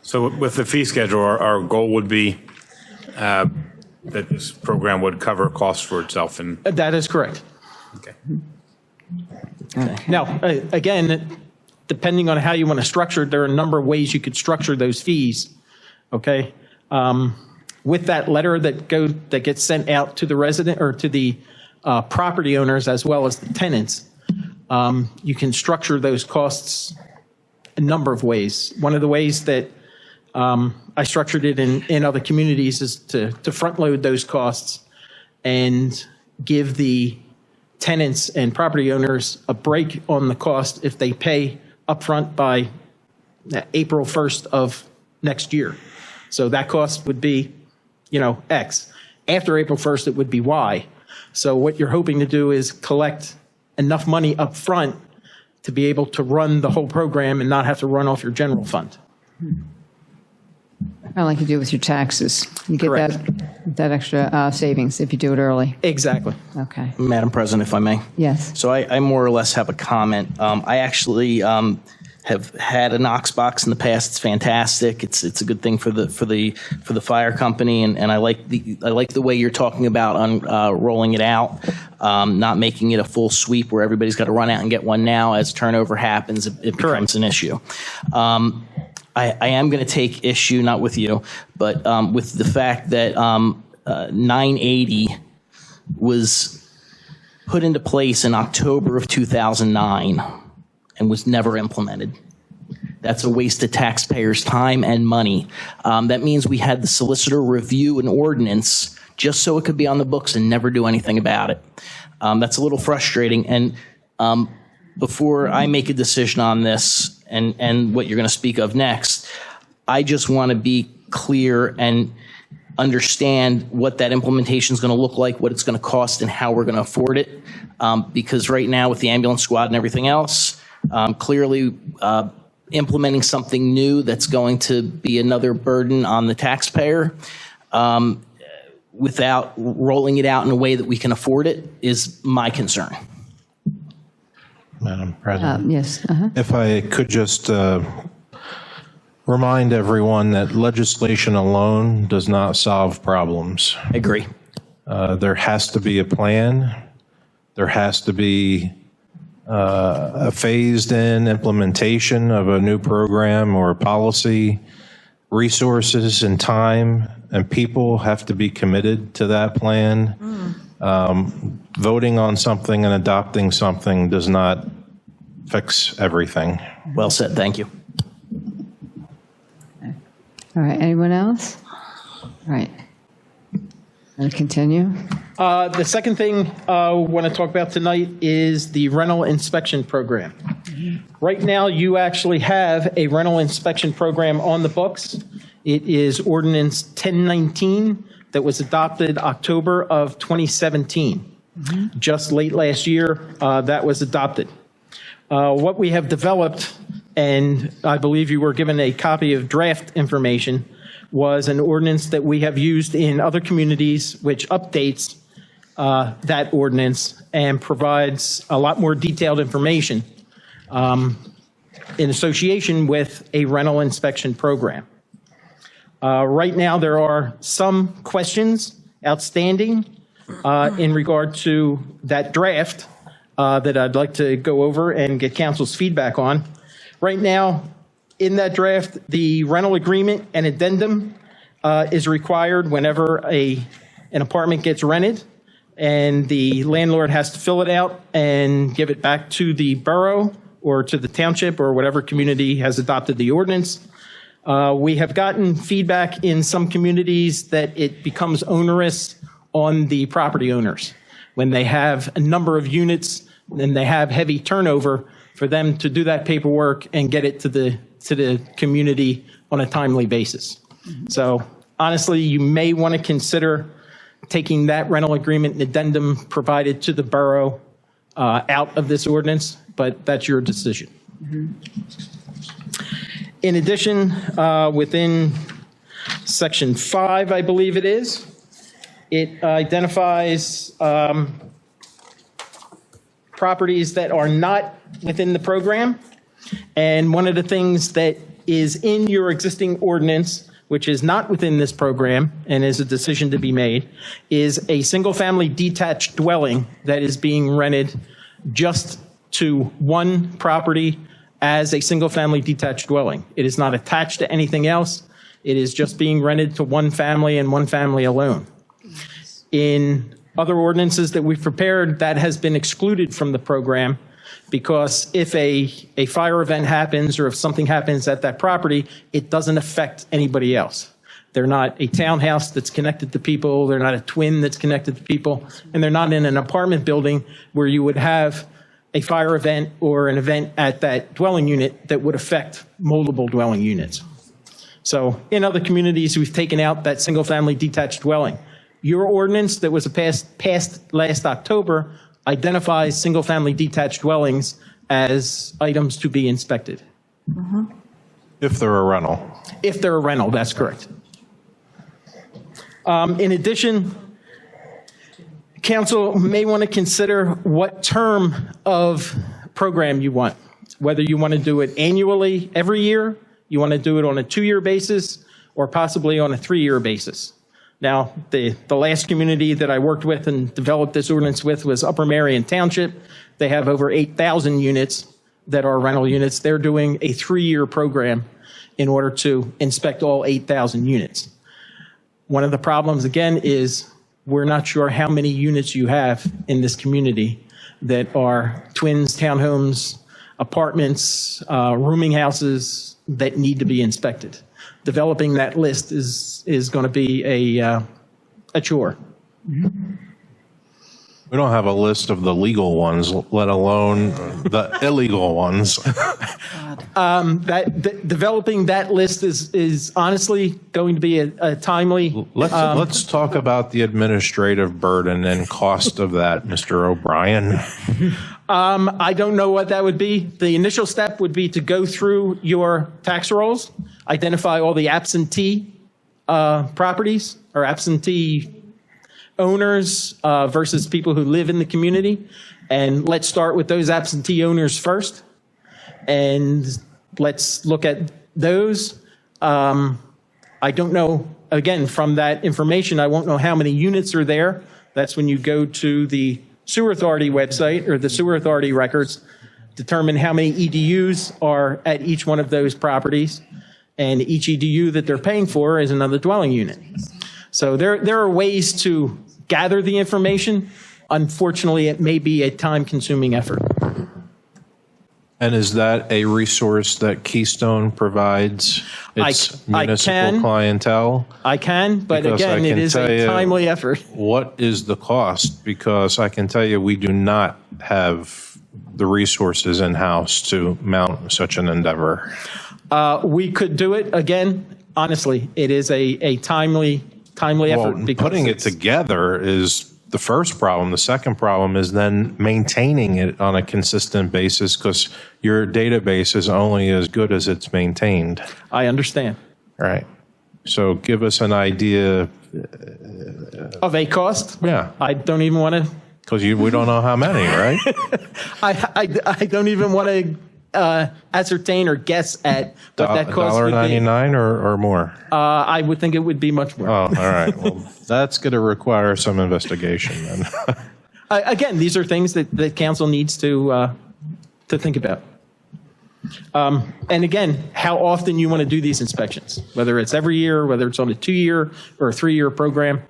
So with the fee schedule, our goal would be that this program would cover costs for itself. And That is correct. okay. Now, again, depending on how you want to structure it, there are a number of ways you could structure those fees. Okay, with that letter that gets sent out to the resident or to the property owners as well as the tenants, You can structure those costs a number of ways. One of the ways that I structured it in other communities is to front load those costs and give the tenants and property owners a break on the cost if they pay upfront by April 1st of next year. So that cost would be, X. After April 1st, it would be Y. So what you're hoping to do is collect enough money up front to be able to run the whole program and not have to run off your general fund. Kind of like you do with your taxes. You get Correct. that extra savings if you do it early. Exactly. Okay. Madam President, if I may. Yes. So I more or less have a comment. I actually have had a Knox box in the past. It's fantastic. It's a good thing for the fire company, and I like the way you're talking about on rolling it out, not making it a full sweep where everybody's got to run out and get one now. As turnover happens, it becomes an issue. I am going to take issue, not with you, but with the fact that 980 was put into place in October of 2009 and was never implemented. That's a waste of taxpayers' time and money. That means we had the solicitor review an ordinance just so it could be on the books and never do anything about it. That's a little frustrating. And before I make a decision on this and what you're going to speak of next, I just want to be clear and understand what that implementation is going to look like, what it's going to cost, and how we're going to afford it. Because right now with the ambulance squad and everything else, clearly implementing something new that's going to be another burden on the taxpayer without rolling it out in a way that we can afford it is my concern. Madam President. Yes. If I could just remind everyone that legislation alone does not solve problems. I agree. There has to be a plan. There has to be a phased-in implementation of a new program or policy. Resources and time and people have to be committed to that plan. Voting on something and adopting something does not fix everything. Well said. Thank you. All right. Anyone else? All right. And continue. The second thing I want to talk about tonight is the rental inspection program. Right now, you actually have a rental inspection program on the books. It is Ordinance 1019 that was adopted October of 2017. Just late last year, that was adopted. What we have developed, and I believe you were given a copy of draft information, was an ordinance that we have used in other communities, which updates that ordinance and provides a lot more detailed information in association with a rental inspection program. Right now, there are some questions outstanding in regard to that draft that I'd like to go over and get council's feedback on. Right now, in that draft, the rental agreement and addendum is required whenever an apartment gets rented, and the landlord has to fill it out and give it back to the borough or to the township or whatever community has adopted the ordinance. We have gotten feedback in some communities that it becomes onerous on the property owners when they have a number of units and they have heavy turnover for them to do that paperwork and get it to the community on a timely basis. So honestly, you may want to consider taking that rental agreement and addendum provided to the borough out of this ordinance, but that's your decision. In addition, within Section 5, I believe it is, it identifies properties that are not within the program. And one of the things that is in your existing ordinance, which is not within this program and is a decision to be made, is a single-family detached dwelling that is being rented just to one property as a single-family detached dwelling. It is not attached to anything else. It is just being rented to one family and one family alone. In other ordinances that we've prepared, that has been excluded from the program because if a fire event happens or if something happens at that property, it doesn't affect anybody else. They're not a townhouse that's connected to people, they're not a twin that's connected to people, and they're not in an apartment building where you would have a fire event or an event at that dwelling unit that would affect multiple dwelling units. So in other communities, we've taken out that single-family detached dwelling. Your ordinance that was passed last October identifies single-family detached dwellings as items to be inspected. If they're a rental. If they're a rental, that's correct. In addition, council may want to consider what term of program you want, whether you want to do it annually every year, you want to do it on a 2-year basis, or possibly on a 3-year basis. Now, the last community that I worked with and developed this ordinance with was Upper Marion Township. They have over 8,000 units that are rental units. They're doing a 3-year program in order to inspect all 8,000 units. One of the problems, again, is we're not sure how many units you have in this community that are twins, townhomes, apartments, rooming houses that need to be inspected. Developing that list is going to be a chore. We don't have a list of the legal ones, let alone the illegal ones. Developing that list is honestly going to be a timely. Let's talk about the administrative burden and cost of that, Mr. O'Brien. I don't know what that would be. The initial step would be to go through your tax rolls, identify all the absentee properties or absentee owners versus people who live in the community. And let's start with those absentee owners first. And let's look at those. I don't know, again, from that information, I won't know how many units are there. That's when you go to the Sewer Authority website or the Sewer Authority records, determine how many EDUs are at each one of those properties. And each EDU that they're paying for is another dwelling unit. So there are ways to gather the information. Unfortunately, it may be a time-consuming effort. And is that a resource that Keystone provides its municipal clientele? I can, but Because again, it is a timely effort. What is the cost? Because I can tell you we do not have the resources in-house to mount such an endeavor. We could do it. Again, honestly, it is a timely effort. Well, putting it together is the first problem. The second problem is then maintaining it on a consistent basis because your database is only as good as it's maintained. I understand. Right. So give us an idea. Of a cost? Yeah. I don't even want to. Because we don't know how many, right? I don't even want to ascertain or guess at what that cost would be. $1.99 or more? I would think it would be much more. Oh, all right. Well, that's going to require some investigation then. Again, these are things that council needs to think about. And again, how often you want to do these inspections, whether it's every year, whether it's on a 2-year or a 3-year program.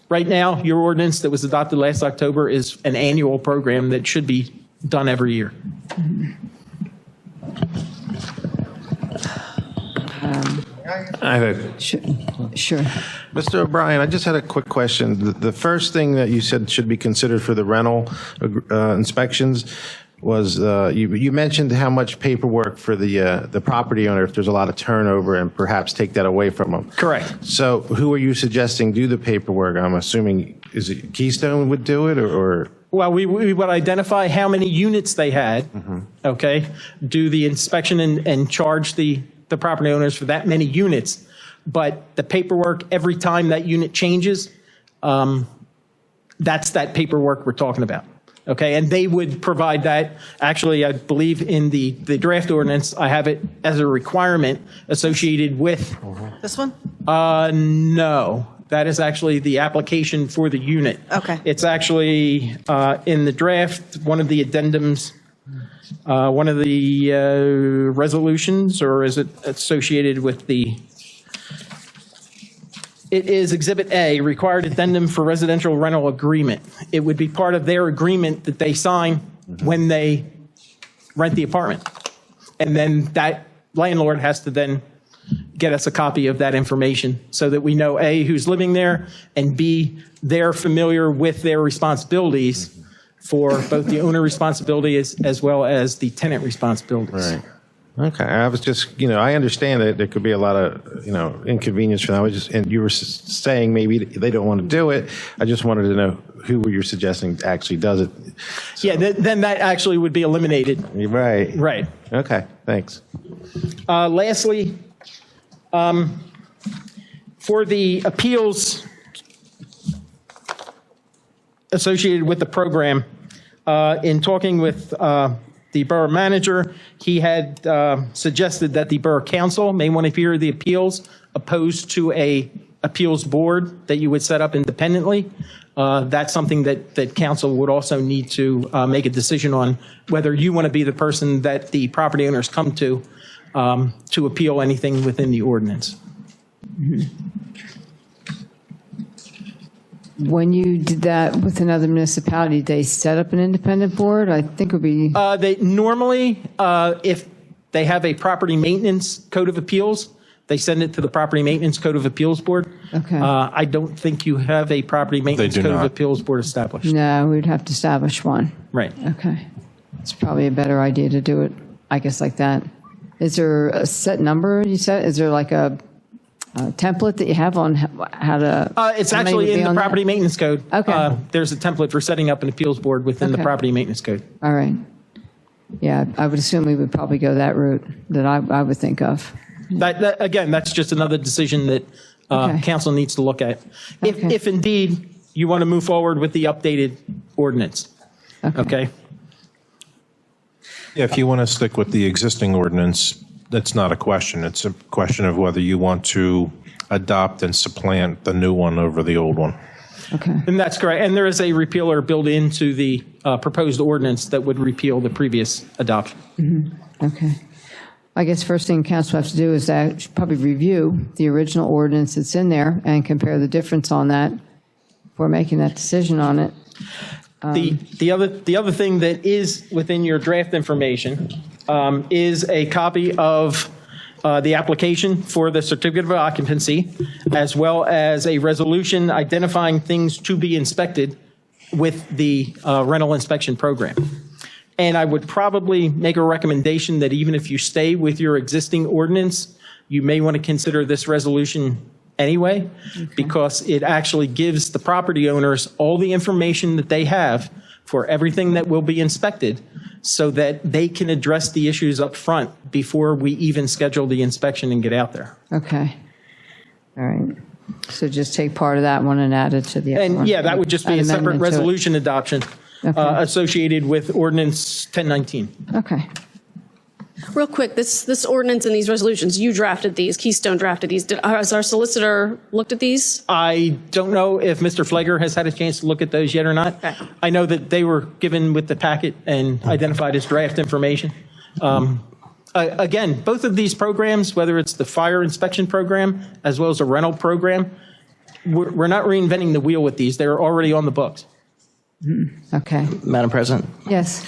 Right now, your ordinance that was adopted last October is an annual program that should be done every year. Sure. Mr. O'Brien, I just had a quick question. The first thing that you said should be considered for the rental inspections was you mentioned how much paperwork for the property owner if there's a lot of turnover and perhaps take that away from them. Correct. So who are you suggesting do the paperwork? I'm assuming, is it Keystone would do it or? Well, we would identify how many units they had, okay, do the inspection and charge the property owners for that many units. But the paperwork, every time that unit changes, that's that paperwork we're talking about. Okay, and they would provide that. Actually, I believe in the draft ordinance, I have it as a requirement associated with. This one? No, that is actually the application for the unit. Okay. It's actually in the draft, one of the addendums, one of the resolutions, or is it associated with the? It is Exhibit A, required addendum for residential rental agreement. It would be part of their agreement that they sign when they rent the apartment. And then that landlord has to then get us a copy of that information so that we know, A, who's living there, and B, they're familiar with their responsibilities for both the owner responsibility as well as the tenant responsibilities. Right. Okay. I was just, I understand that there could be a lot of, inconvenience for them. And you were saying maybe they don't want to do it. I just wanted to know who you're suggesting actually does it. Yeah, then that actually would be eliminated. Right. Right. Okay. Thanks. Lastly, for the appeals associated with the program, in talking with the borough manager, he had suggested that the borough council may want to hear the appeals opposed to a appeals board that you would set up independently. That's something that council would also need to make a decision on, whether you want to be the person that the property owners come to appeal anything within the ordinance. When you did that with another municipality, they set up an independent board? I think it would be... They normally, if they have a property maintenance code of appeals, they send it to the property maintenance code of appeals board. Okay. I don't think you have a property maintenance do code of not. appeals board established. No, we'd have to establish one. Right. Okay. It's probably a better idea to do it, I guess, like that. Is there a set number you said? Is there like a template that you have on how to? It's how many would actually be in the on that? property maintenance code. Okay. There's a template for setting up an appeals board within the Okay. property maintenance code. All right. Yeah, I would assume we would probably go that route that I would think of. That again, that's just another decision that Okay. council needs to look at. Okay. If indeed you want to move forward with the updated ordinance. Okay. Yeah, if you want to stick with the existing ordinance, that's not a question. It's a question of whether you want to adopt and supplant the new one over the old one. Okay. And that's correct. And there is a repealer built into the proposed ordinance that would repeal the previous adoption. Okay. I guess first thing council has to do is that should probably review the original ordinance that's in there and compare the difference on that before making that decision on it. The other thing that is within your draft information is a copy of the application for the certificate of occupancy, as well as a resolution identifying things to be inspected with the rental inspection program. And I would probably make a recommendation that even if you stay with your existing ordinance, you may want to consider this resolution anyway, because it actually gives the property owners all the information that they have for everything that will be inspected, so that they can address the issues up front before we even schedule the inspection and get out there. Okay. All right. So just take part of that one and add it to the other one. And yeah, that would just be An a separate amendment to it. resolution adoption associated with ordinance 1019. Okay. Real quick, this ordinance and these resolutions, you drafted these, Keystone drafted these. Has our solicitor looked at these? I don't know if Mr. Flager has had a chance to look at those yet or not. Okay. I know that they were given with the packet and identified as draft information. Again, both of these programs, whether it's the fire inspection program as well as a rental program, we're not reinventing the wheel with these. They're already on the books. Okay. Madam President? Yes.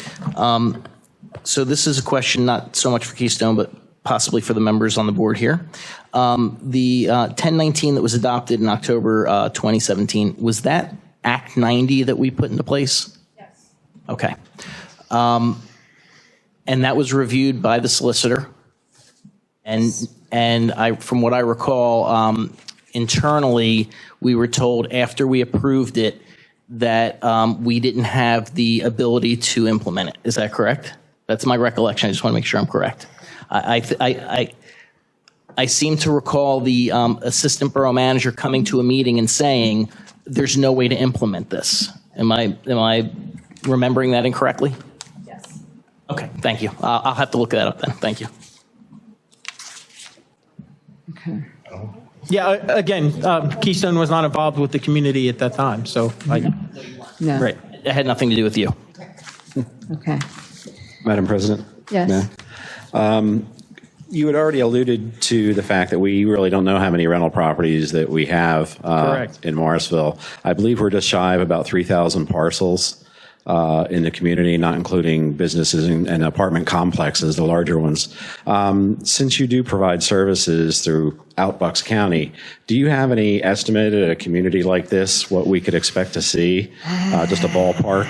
So this is a question not so much for Keystone, but possibly for the members on the board here. The 1019 that was adopted in October 2017, was that Act 90 that we put into place? Yes. Okay. And that was reviewed by the solicitor. And from what I recall, internally, we were told after we approved it that we didn't have the ability to implement it. Is that correct? That's my recollection. I just want to make sure I'm correct. I seem to recall the assistant borough manager coming to a meeting and saying, "There's no way to implement this." Am I remembering that incorrectly? Yes. Okay, thank you. I'll have to look that up then. Thank you. Okay. Yeah, again, Keystone was not involved with the community at that time, so No. right. It had nothing to do with you. Okay. Madam President? Yes. You had already alluded to the fact that we really don't know how many rental properties that we have Correct. in Morrisville. I believe we're just shy of about 3,000 parcels. in the community, not including businesses and apartment complexes, the larger ones. Since you do provide services throughout Bucks County, do you have any estimate at a community like this, what we could expect to see, just a ballpark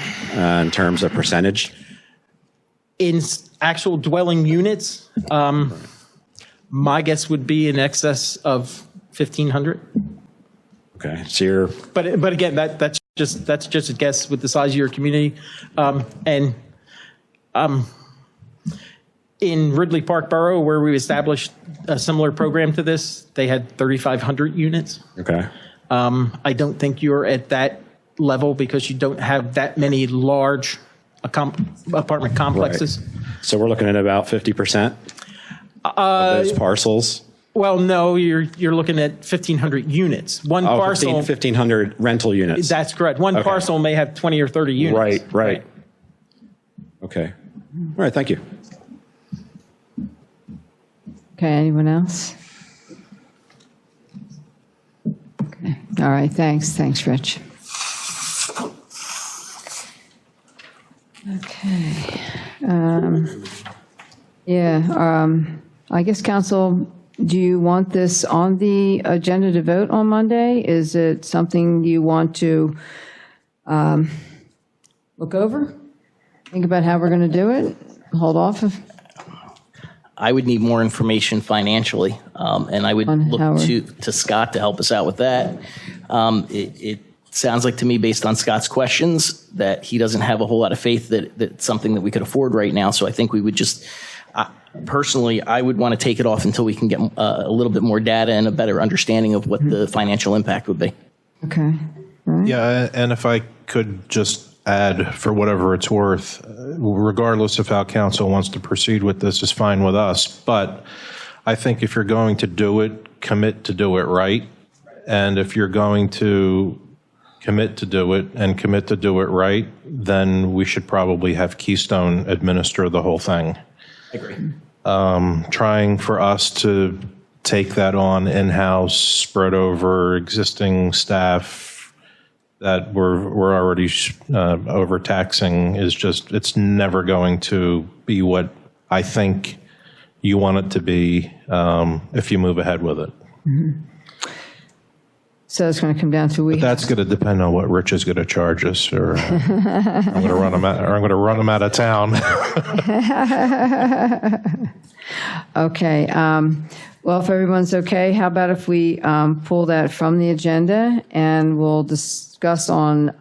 in terms of percentage? In actual dwelling units, my guess would be in excess of 1,500. Okay, so you're... But again, that's just a guess with the size of your community. In Ridley Park Borough, where we established a similar program to this, they had 3,500 units. Okay. I don't think you're at that level because you don't have that many large apartment complexes. Right. So we're looking at about 50% of those parcels? Well, no, you're looking at 1,500 units. One parcel. 1,500 rental units. That's correct. One parcel may have 20 or 30 units. Right. Okay. All right, thank you. Okay, anyone else? Okay, all right, thanks, Rich. Okay. I guess, council, do you want this on the agenda to vote on Monday? Is it something you want to look over? Think about how we're going to do it? Hold off? I would need more information financially, and I would look to Scott to help us out with that. It sounds like to me, based on Scott's questions, that he doesn't have a whole lot of faith that it's something that we could afford right now. So I think we would just, personally, I would want to take it off until we can get a little bit more data and a better understanding of what the financial impact would be. Okay. Right. Yeah, and if I could just add, for whatever it's worth, regardless of how council wants to proceed with this, is fine with us. But I think if you're going to do it, commit to do it right. And if you're going to commit to do it and commit to do it right, then we should probably have Keystone administer the whole thing. I agree. Trying for us to take that on in-house, spread over existing staff that we're already overtaxing is just, it's never going to be what I think you want it to be if you move ahead with it. Mm-hmm. So it's going to come down to But that's going to depend on what Rich is going to charge us, or I'm going to run him out of town. Okay. Well, if everyone's okay, how about if we pull that from the agenda and we'll discuss on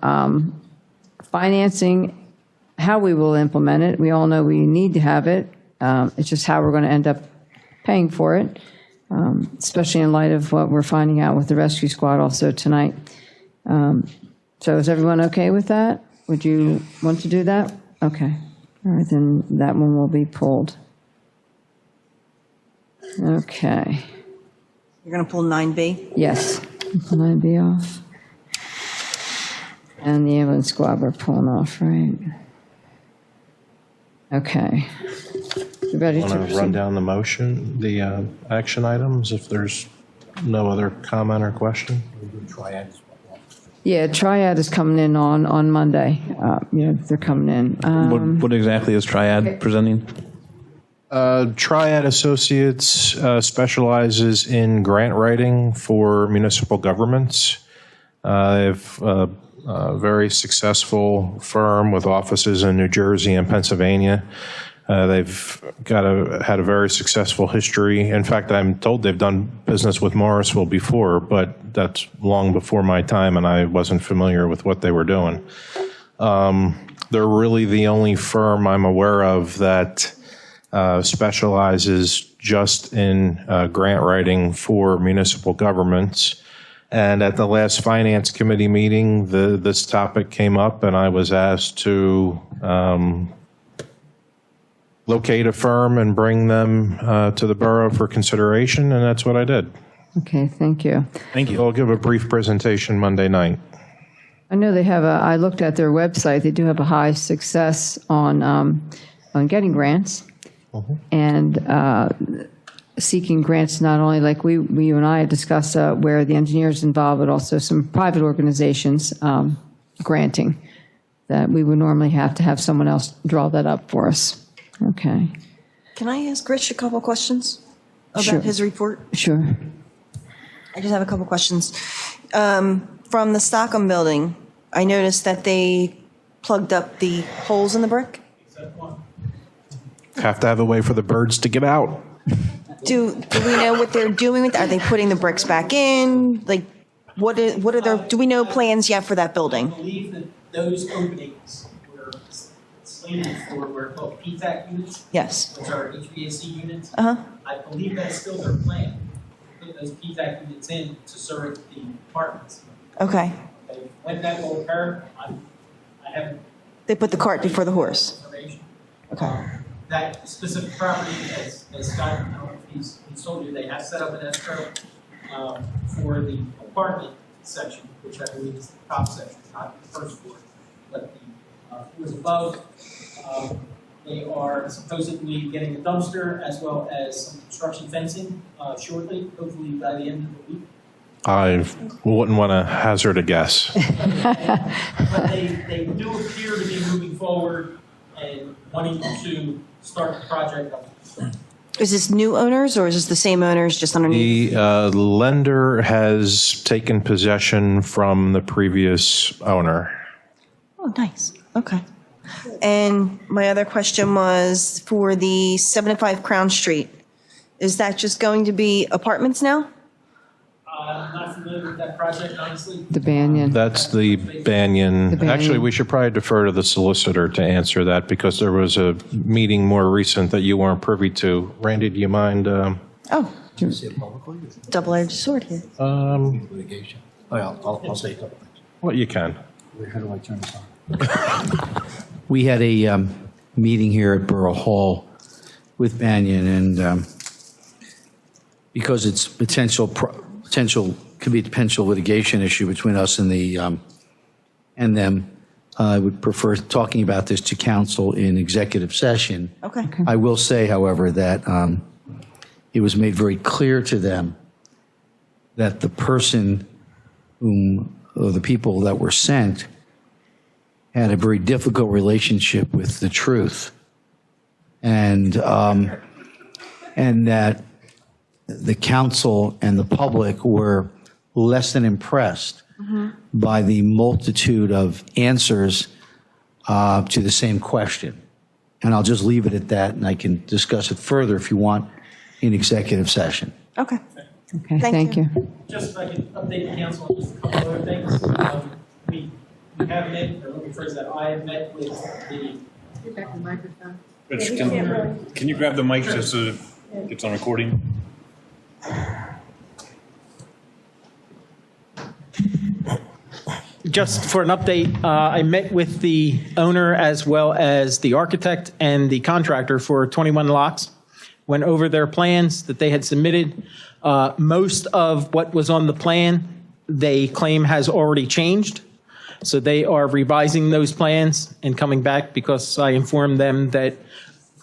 financing, how we will implement it. We all know we need to have it. It's just how we're going to end up paying for it, especially in light of what we're finding out with the rescue squad also tonight. So is everyone okay with that? Would you want to do that? Okay. All right, then that one will be pulled. Okay. You're going to pull 9B? Yes. Pull 9B off. And the ambulance squad we're pulling off, right? Okay. You ready to Want to proceed? run down the motion, the action items, if there's no other comment or question? Yeah, Triad is coming in on Monday. They're coming in. What exactly is Triad presenting? Triad Associates specializes in grant writing for municipal governments. They have a very successful firm with offices in New Jersey and Pennsylvania. They've had a very successful history. In fact, I'm told they've done business with Morrisville before, but that's long before my time, and I wasn't familiar with what they were doing. They're really the only firm I'm aware of that specializes just in grant writing for municipal governments. And at the last Finance Committee meeting, this topic came up, and I was asked to locate a firm and bring them to the borough for consideration, and that's what I did. Okay, thank you. Thank you. I'll give a brief presentation Monday night. I know they have I looked at their website, they do have a high success on getting grants. Mm-hmm. And seeking grants, not only like you and I had discussed where the engineer's involved, but also some private organizations granting that we would normally have to have someone else draw that up for us. Okay, Can I ask Rich a couple questions Sure. about his report? sure. I just have a couple questions. From the Stockham building, I noticed that they plugged up the holes in the brick. Have to have a way for the birds to get out. Do we know what they're doing with? Are they putting the bricks back in? Like, what are their? Do we know plans yet for that building? I believe that those openings were slated for were called PTAC units, Yes. which are HVAC units. Uh huh. I believe that's still their plan, to put those PTAC units in to serve the apartments. Okay. When that will occur, I haven't They put the cart before the horse. information. Okay. That specific property, as Scott, I don't know if he's told you, they have set up an escrow for the apartment section, which I believe is the top section, not the first floor, but the floors above. They are supposedly getting a dumpster as well as some construction fencing shortly, hopefully by the end of the week. I wouldn't want to hazard a guess. But they do appear to be moving forward and wanting to start the project up. Is this new owners or is this the same owners just underneath? The lender has taken possession from the previous owner. Oh, nice. Okay. And my other question was for the 75 Crown Street. Is that just going to be apartments now? I'm not familiar with that project, honestly. The Banyan. That's the Banyan. The Banyan. Actually, we should probably defer to the solicitor to answer that because there was a meeting more recent that you weren't privy to. Randy, do you mind? Oh. Double-edged sword here. Litigation. Oh, yeah, I'll say a couple things. Well, you can. How do I turn this on? We had a meeting here at Borough Hall with Banyan, and because it's could be a potential litigation issue between us and them, I would prefer talking about this to council in executive session. Okay. I will say, however, that it was made very clear to them that the person or the people that were sent had a very difficult relationship with the truth, and that the council and the public were less than impressed by the multitude of answers to the same question. And I'll just leave it at that, and I can discuss it further if you want in executive session. Okay. Okay, Thank thank you. you. Just if I could update the council on just a couple other things. We have met, or let me phrase that, I have met with the. Back the microphone. Rich, can you grab the mic just so it's on recording? Just for an update, I met with the owner as well as the architect and the contractor for 21 Locks. Went over their plans that they had submitted. Most of what was on the plan, they claim has already changed. So they are revising those plans and coming back because I informed them that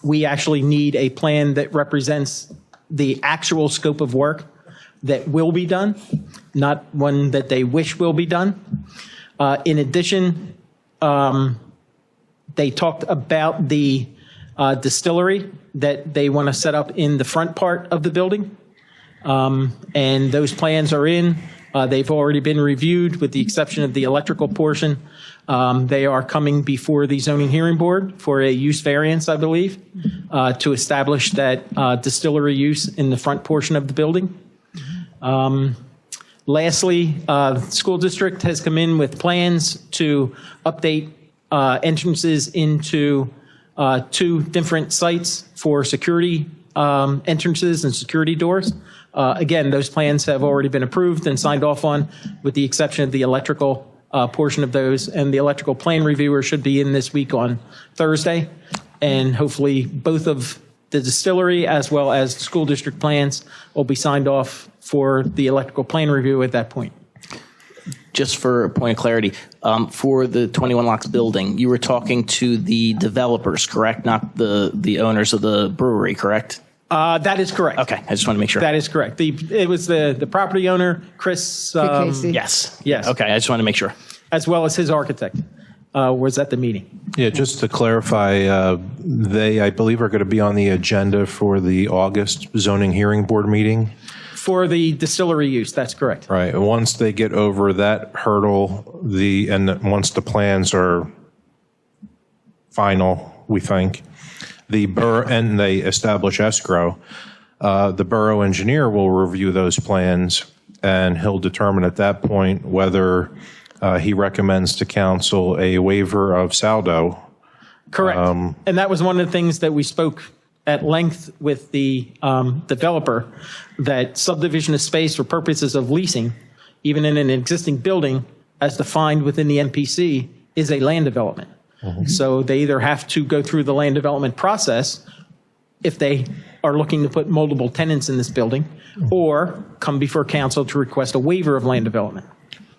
we actually need a plan that represents the actual scope of work that will be done, not one that they wish will be done. In addition, they talked about the distillery that they want to set up in the front part of the building. And those plans are in. They've already been reviewed with the exception of the electrical portion. They are coming before the zoning hearing board for a use variance, I believe, to establish that distillery use in the front portion of the building. Lastly, the school district has come in with plans to update entrances into 2 different sites for security entrances and security doors. Again, those plans have already been approved and signed off on, with the exception of the electrical portion of those. And the electrical plan reviewer should be in this week on Thursday. And hopefully both of the distillery as well as the school district plans will be signed off for the electrical plan review at that point. Just for a point of clarity, for the 21 Locks building, you were talking to the developers, correct? Not the owners of the brewery, correct? That is correct. Okay, I just want to make sure. That is correct. It was the property owner, Chris. Casey. Yes. Yes. Okay, I just want to make sure. As well as his architect. was at the meeting. Yeah, just to clarify, they, I believe, are going to be on the agenda for the August zoning hearing board meeting. For the distillery use, that's correct. Right. And once they get over that hurdle, once the plans are final, we think, the borough, and they establish escrow, the borough engineer will review those plans, and he'll determine at that point whether he recommends to council a waiver of saldo. Correct. And that was one of the things that we spoke at length with the developer, that subdivision of space for purposes of leasing, even in an existing building, as defined within the MPC, is a land development. So they either have to go through the land development process if they are looking to put multiple tenants in this building, or come before council to request a waiver of land development.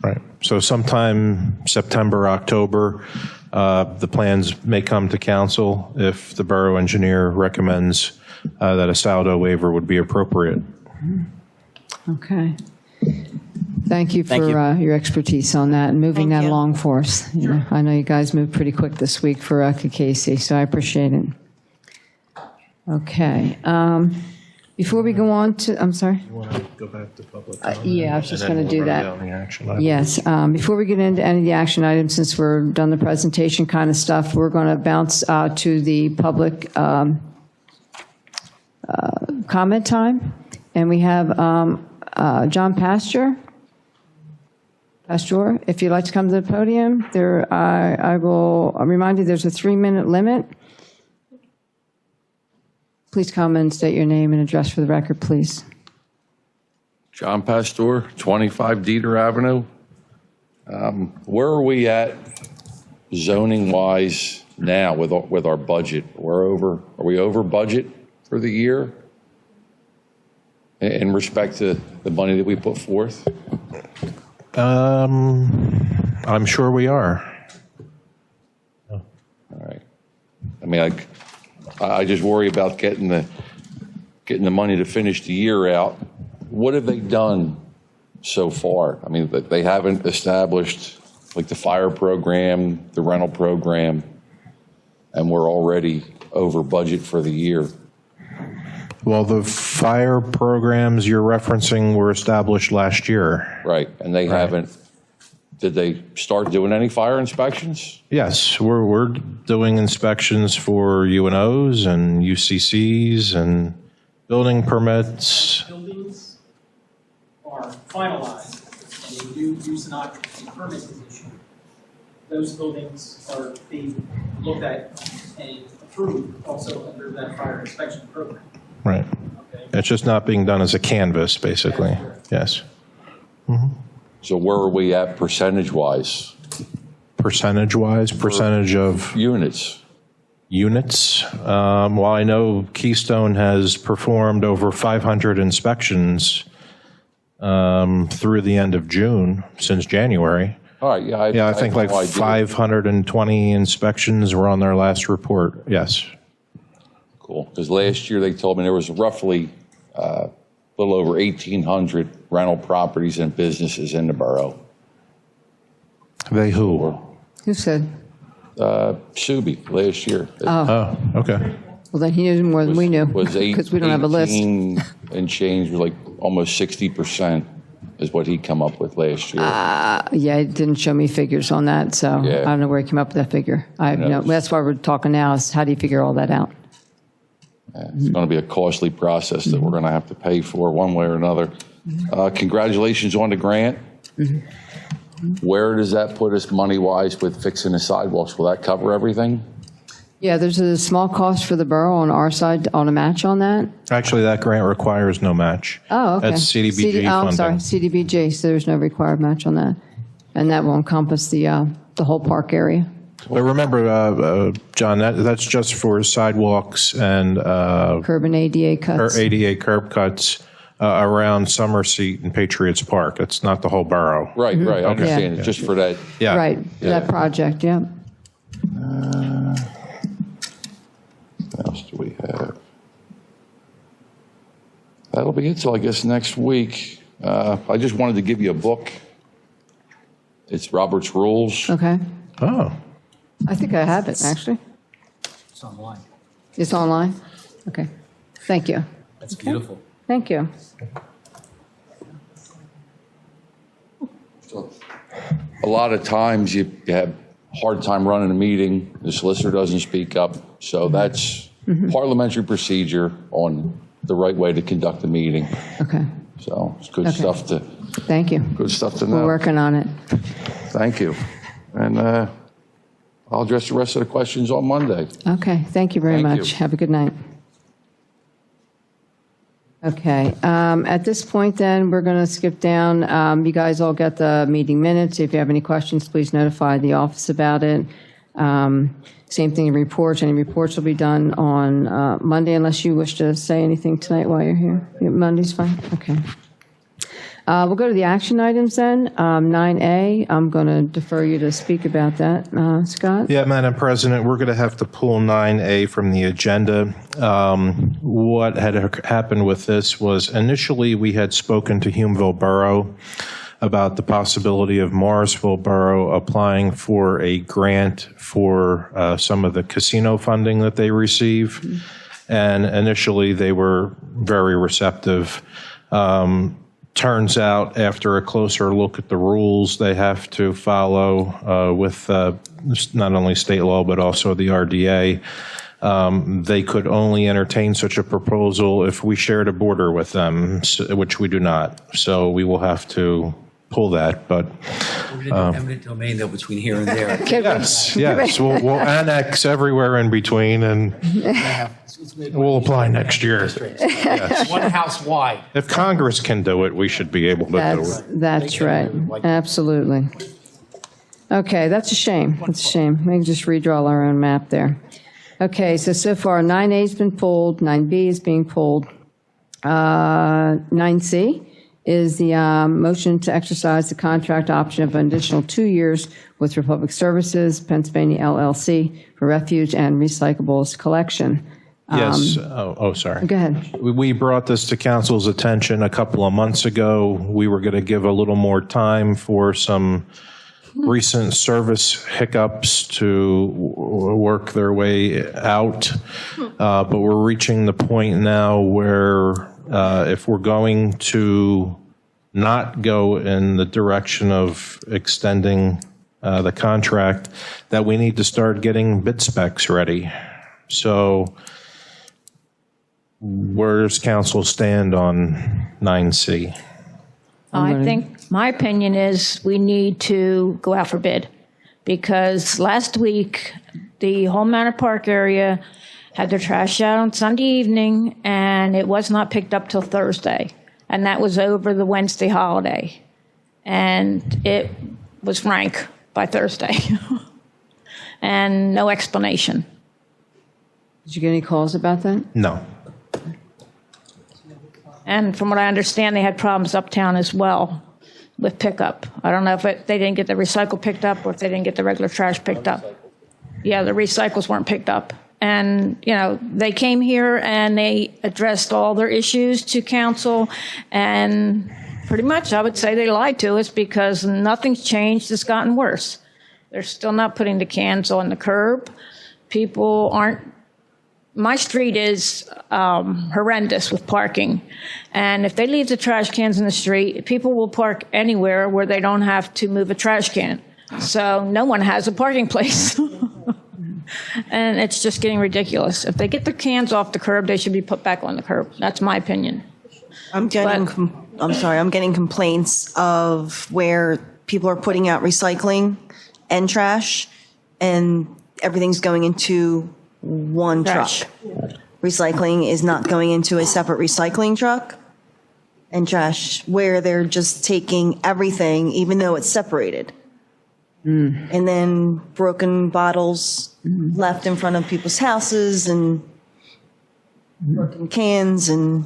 Right. So sometime September, October, the plans may come to council if the borough engineer recommends that a saldo waiver would be appropriate. Okay. Thank you for your expertise on that and moving that along for us. You know, I know you guys moved pretty quick this week for KC, so I appreciate it. Okay. Before we go on to, I'm sorry? You want to go back to public yeah, I was just going to do that. Yes. Before we get into any of the action items, since we're done the presentation kind of stuff, we're going to bounce to the public comment time. And we have John Pastor, if you'd like to come to the podium. I will remind you there's a 3-minute limit. Please come and state your name and address for the record, please. John Pastor, 25 Dieter Avenue. Where are we at zoning-wise now with our budget? Are we over budget for the year in respect to the money that we put forth? I'm sure we are. All right. I mean, I just worry about getting the money to finish the year out. What have they done so far? I mean, they haven't established like the fire program, the rental program, and we're already over budget for the year. Well, the fire programs you're referencing were established last year. Right, and they haven't. Did they start doing any fire inspections? Yes, we're doing inspections for UNOs and UCCs and building permits. Buildings are finalized, and they do use an occupancy permit position. Those buildings are being looked at and approved also under that fire inspection program. Right. Okay. It's just not being done as a canvas, basically. Yes. Mm-hmm. So where are we at percentage-wise? Percentage-wise? Percentage of? Units. Units? Well, I know Keystone has performed over 500 inspections through the end of June, since January. All right, I think like 520 inspections were on their last report, yes. Cool, because last year they told me there was roughly a little over 1,800 rental properties and businesses in the borough. They who? Who said? Subi last year. Oh, okay. Well, then he knew more than we knew, Was because we don't have a list. 18 and change, was like almost 60% is what he come up with last year. Yeah, it didn't show me figures on that, so Yeah. I don't know where he came up with that figure. I have no, that's why we're talking now, is how do you figure all that out? It's going to be a costly process that we're going to have to pay for one way or another. Congratulations on the grant. Where does that put us money-wise with fixing the sidewalks? Will that cover everything? Yeah, there's a small cost for the borough on our side on a match on that. Actually, that grant requires no match. Oh, okay. That's CDBG funding. I'm sorry, CDBG, so there's no required match on that. And that will encompass the whole park area. But remember, John, that's just for sidewalks and Curb and ADA cuts. or ADA curb cuts around Summer Seat and Patriots Park. It's not the whole borough. Right, I understand. Yeah. It's just for that. Yeah. Right, that project, yeah. What else do we have? That'll be it till I guess next week. I just wanted to give you a book. It's Robert's Rules. Okay. Oh. I think I have it, actually. It's online. It's online? Okay. Thank you. That's beautiful. Thank you. So, a lot of times you have a hard time running a meeting, the solicitor doesn't speak up, so that's parliamentary procedure on the right way to conduct a meeting. Okay. So it's good Okay. stuff to Thank you. good stuff to know. We're working on it. Thank you. And I'll address the rest of the questions on Monday. Okay. Thank you very Thank much. you. Have a good night. Okay. At this point, then, we're going to skip down. You guys all got the meeting minutes. If you have any questions, please notify the office about it. Same thing in reports. Any reports will be done on Monday unless you wish to say anything tonight while you're here. Yeah, Monday's fine? Okay. We'll go to the action items then. 9A, I'm going to defer you to speak about that. Scott? Yeah, Madam President, we're going to have to pull 9A from the agenda. What had happened with this was initially we had spoken to Morrisville Borough about the possibility of Morrisville Borough applying for a grant for some of the casino funding that they receive. And initially they were very receptive. Turns out, after a closer look at the rules they have to follow with not only state law but also the RDA, they could only entertain such a proposal if we shared a border with them, which we do not. So we will have to pull that. But We're going to do eminent domain, though, between here and there. yes, we'll annex everywhere in between, and we'll apply next year. Yes. One house wide. If Congress can do it, we should be able to do it. That's right. Absolutely. Okay, that's a shame. That's a shame. We can just redraw our own map there. Okay, so far 9A's been pulled, 9B is being pulled. 9C is the motion to exercise the contract option of an additional 2 years with Republic Services, Pennsylvania LLC, for refuge and recyclables collection. Yes. Sorry. Go ahead. We brought this to council's attention a couple of months ago. We were going to give a little more time for some recent service hiccups to work their way out. But we're reaching the point now where if we're going to not go in the direction of extending the contract, that we need to start getting bid specs ready. So where does council stand on 9C? I think my opinion is we need to go out for bid, because last week the whole Manor Park area had their trash out on Sunday evening and it was not picked up till Thursday, and that was over the Wednesday holiday, and it was rank by Thursday and no explanation. Did you get any calls about that? No. And from what I understand, they had problems uptown as well with pickup. I don't know if they didn't get the recycle picked up or if they didn't get the regular trash picked up. Yeah, the recycles weren't picked up. And, you know, they came here and they addressed all their issues to council. And pretty much I would say they lied to us, because nothing's changed. It's gotten worse. They're still not putting the cans on the curb. People aren't. My street is horrendous with parking. And if they leave the trash cans in the street, people will park anywhere where they don't have to move a trash can. So no one has a parking place. And it's just getting ridiculous. If they get the cans off the curb, they should be put back on the curb. That's my opinion. I'm getting complaints of where people are putting out recycling and trash, and everything's going into one Trash. truck. Recycling is not going into a separate recycling truck, and trash where they're just taking everything, even though it's separated. And then broken bottles left in front of people's houses, and broken cans, and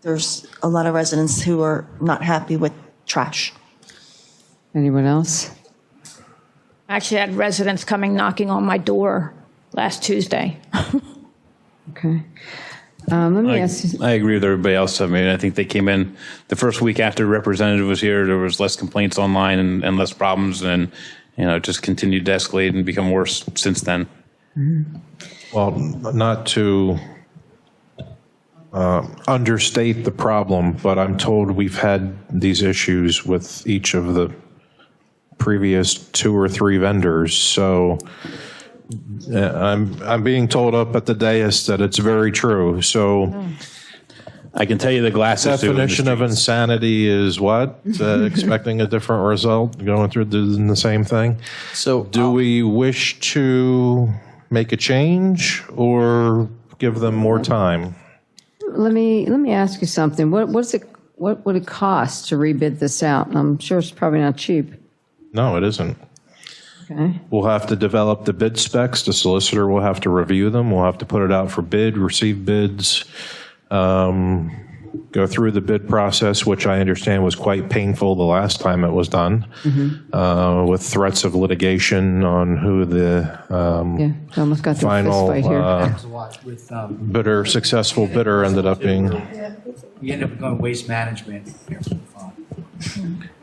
there's a lot of residents who are not happy with trash. Anyone else? I actually had residents coming knocking on my door last Tuesday. Okay. Let me ask you. I agree with everybody else. I mean, I think they came in the first week after the representative was here, there was less complaints online and less problems. And it just continued to escalate and become worse since then. Well, not to understate the problem, but I'm told we've had these issues with each of the previous 2 or 3 vendors. So I'm being told up at the dais that it's very true. So I can tell you the glass definition of insanity is what? Expecting a different result, going through the same thing. So do we wish to make a change or give them more time? Let me ask you something. What would it cost to rebid this out? I'm sure it's probably not cheap. No, it isn't. Okay. We'll have to develop the bid specs. The solicitor will have to review them. We'll have to put it out for bid, receive bids, go through the bid process, which I understand was quite painful the last time it was done, with threats of litigation on who the almost got to a fist final fight here. successful bidder ended up being. We ended up going with waste management.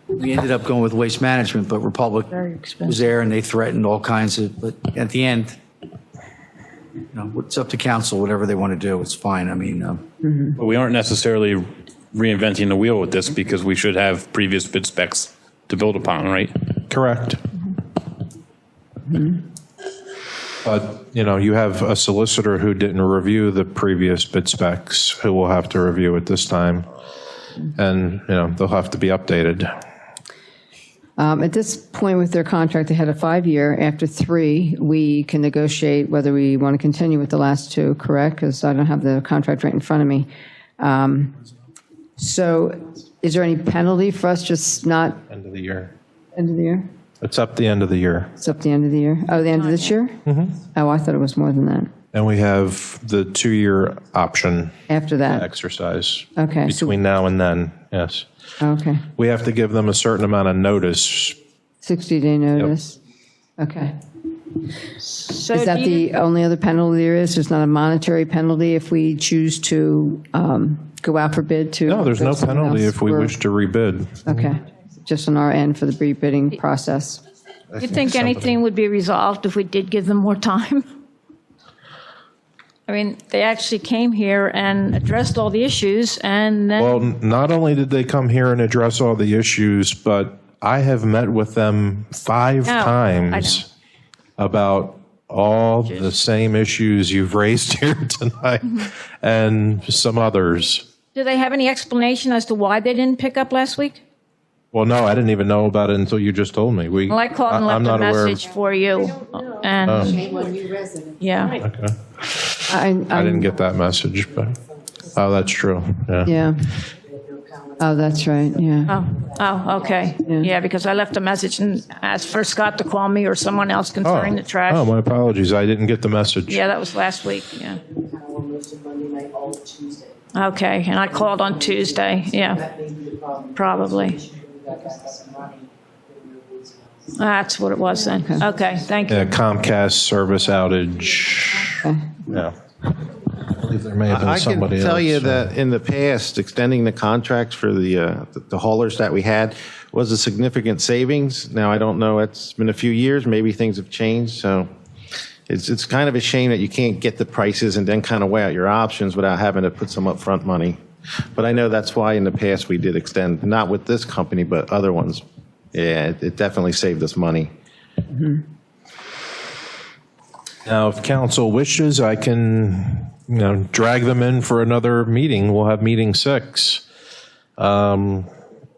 We ended up going with waste management, but Republic was there and they threatened all kinds of, but at the end, it's up to council, whatever they want to do, it's fine. I mean, But we aren't necessarily reinventing the wheel with this because we should have previous bid specs to build upon, right? Correct. But, you have a solicitor who didn't review the previous bid specs who will have to review it this time. And, they'll have to be updated. At this point with their contract, they had a 5-year. After 3, we can negotiate whether we want to continue with the last 2, correct? Because I don't have the contract right in front of me. So is there any penalty for us just not? End of the year. End of the year? It's up the end of the year. It's up the end of the year? Oh, the end of this year? Mm-hmm. Oh, I thought it was more than that. And we have the 2-year option. After that? To exercise. Okay. Between now and then, yes. Okay. We have to give them a certain amount of notice. 60-day notice? Okay. So Is that the only other penalty there is? There's not a monetary penalty if we choose to go out for bid to? No, there's no someone penalty else? if we wish to rebid. Okay. Just on our end for the rebidding process. Do you think anything would be resolved if we did give them more time? I mean, they actually came here and addressed all the issues, and then... Well, not only did they come here and address all the issues, but I have met with them 5 times about all the same issues you've raised here tonight and some others. Do they have any explanation as to why they didn't pick up last week? Well, no, I didn't even know about it until you just told me. Well, I called and left a message for you, and... Yeah. Okay. I didn't get that message, but, that's true, yeah. Yeah. Oh, that's right, yeah. Oh, okay. Yeah, because I left a message and asked for Scott to call me or someone else concerning the trash. Oh, my apologies, I didn't get the message. Yeah, that was last week, yeah. Okay, and I called on Tuesday, yeah. Probably. That's what it was then. Okay, thank you. Yeah, Comcast service outage. Okay. Yeah. I believe there may have been I can somebody else. tell you that in the past, extending the contracts for the haulers that we had was a significant savings. Now, I don't know, it's been a few years, maybe things have changed, so it's kind of a shame that you can't get the prices and then kind of weigh out your options without having to put some upfront money. But I know that's why in the past we did extend, not with this company, but other ones. Yeah, it definitely saved us money. Now, if council wishes, I can, drag them in for another meeting. We'll have meeting 6. I'm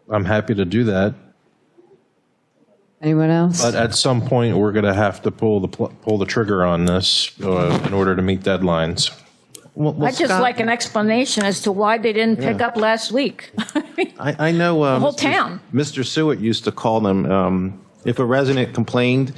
happy to do that. Anyone else? But at some point, we're going to have to pull the trigger on this in order to meet deadlines. I'd just like an explanation as to why they didn't pick up last week. I know The whole town. Mr. Seward used to call them, if a resident complained,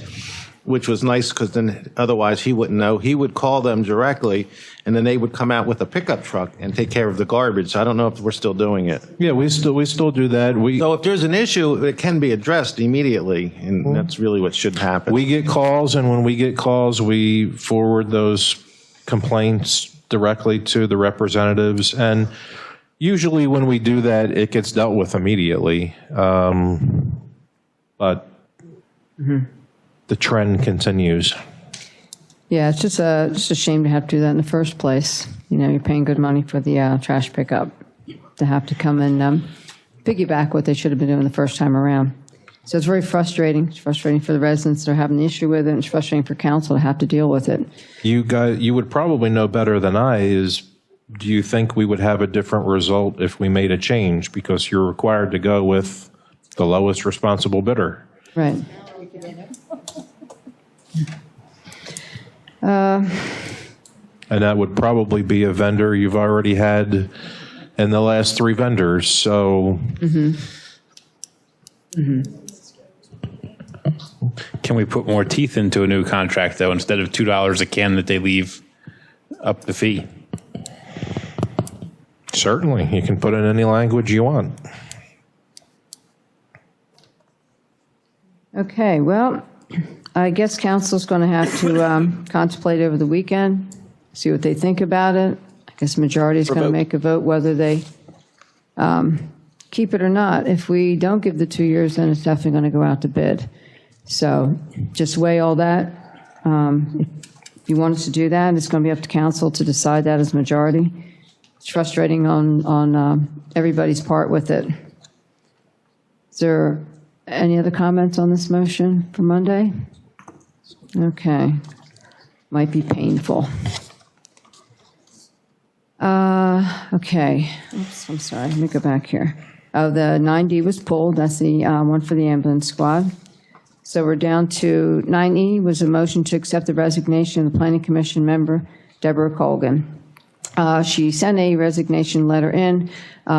which was nice because then otherwise he wouldn't know, he would call them directly and then they would come out with a pickup truck and take care of the garbage. So I don't know if we're still doing it. Yeah, we still do that. So if there's an issue, it can be addressed immediately, and that's really what should happen. We get calls, and when we get calls, we forward those complaints directly to the representatives. And usually when we do that, it gets dealt with immediately. But the trend continues. Yeah, it's just a shame to have to do that in the first place. You know, you're paying good money for the trash pickup to have to come and piggyback what they should have been doing the first time around. So it's very frustrating. It's frustrating for the residents that are having an issue with it, and it's frustrating for council to have to deal with it. You would probably know better than I is, do you think we would have a different result if we made a change? Because you're required to go with the lowest responsible bidder. Right. And that would probably be a vendor you've already had in the last 3 vendors, so. Can we put more teeth into a new contract, though, instead of $2 a can that they leave up the fee? Certainly, you can put in any language you want. Okay, well, I guess council's going to have to contemplate over the weekend, see what they think about it. I guess majority is going to make a vote whether they keep it or not. If we don't give the 2 years, then it's definitely going to go out to bid. So just weigh all that. If you want us to do that, it's going to be up to council to decide that as majority. It's frustrating on everybody's part with it. Is there any other comments on this motion for Monday? Okay. Might be painful. Okay. Oops, I'm sorry. Let me go back here. Oh, the 9D was pulled. That's the one for the ambulance squad. So we're down to 9E was a motion to accept the resignation of the Planning Commission member, Deborah Colgan. She sent a resignation letter in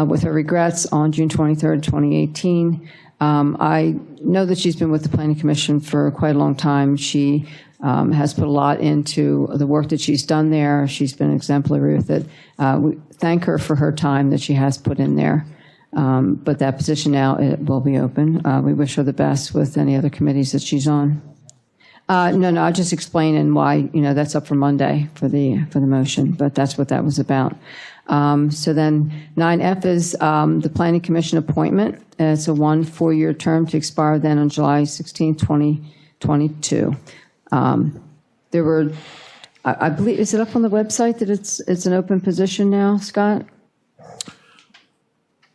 with her regrets on June 23rd, 2018. I know that she's been with the Planning Commission for quite a long time. She has put a lot into the work that she's done there. She's been exemplary with it. We thank her for her time that she has put in there. But that position now it will be open. We wish her the best with any other committees that she's on. No, I'll just explain why, that's up for Monday for the motion, but that's what that was about. So then 9F is the Planning Commission appointment. It's a 1 4-year term to expire then on July 16, 2022. There were, I believe, is it up on the website that it's an open position now, Scott?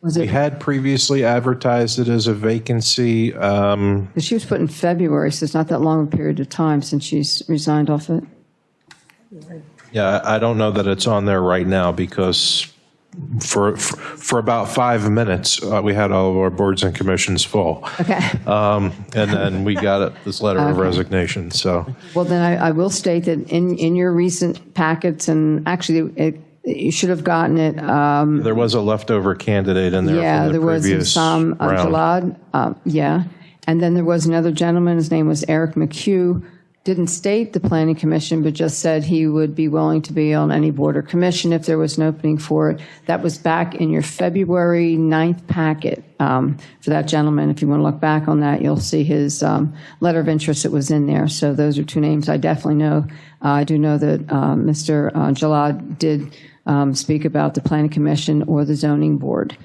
We had previously advertised it as a vacancy. She was put in February, so it's not that long a period of time since she's resigned off it. Yeah, I don't know that it's on there right now because for about 5 minutes, we had all of our boards and commissions full. Okay. And then we got this letter of resignation, so. Well, then I will state that in your recent packets, and actually you should have gotten it. There was a leftover candidate in there from the previous Sam round. Jalad, yeah. And then there was another gentleman, his name was Eric McHugh, didn't state the Planning Commission, but just said he would be willing to be on any board or commission if there was an opening for it. That was back in your February 9th packet for that gentleman. If you want to look back on that, you'll see his letter of interest that was in there. So those are 2 names I definitely know. I do know that Mr. Jalad did speak about the Planning Commission or the Zoning Board.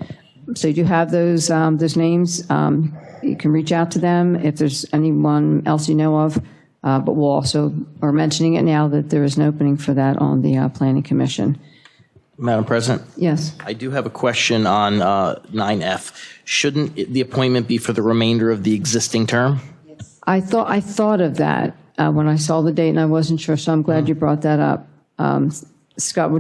So you do have those names. You can reach out to them if there's anyone else you know of. But we'll also are mentioning it now that there is an opening for that on the Planning Commission. Madam President? Yes. I do have a question on 9F. Shouldn't the appointment be for the remainder of the existing term? I thought of that when I saw the date, and I wasn't sure, so I'm glad you brought that up. Scott,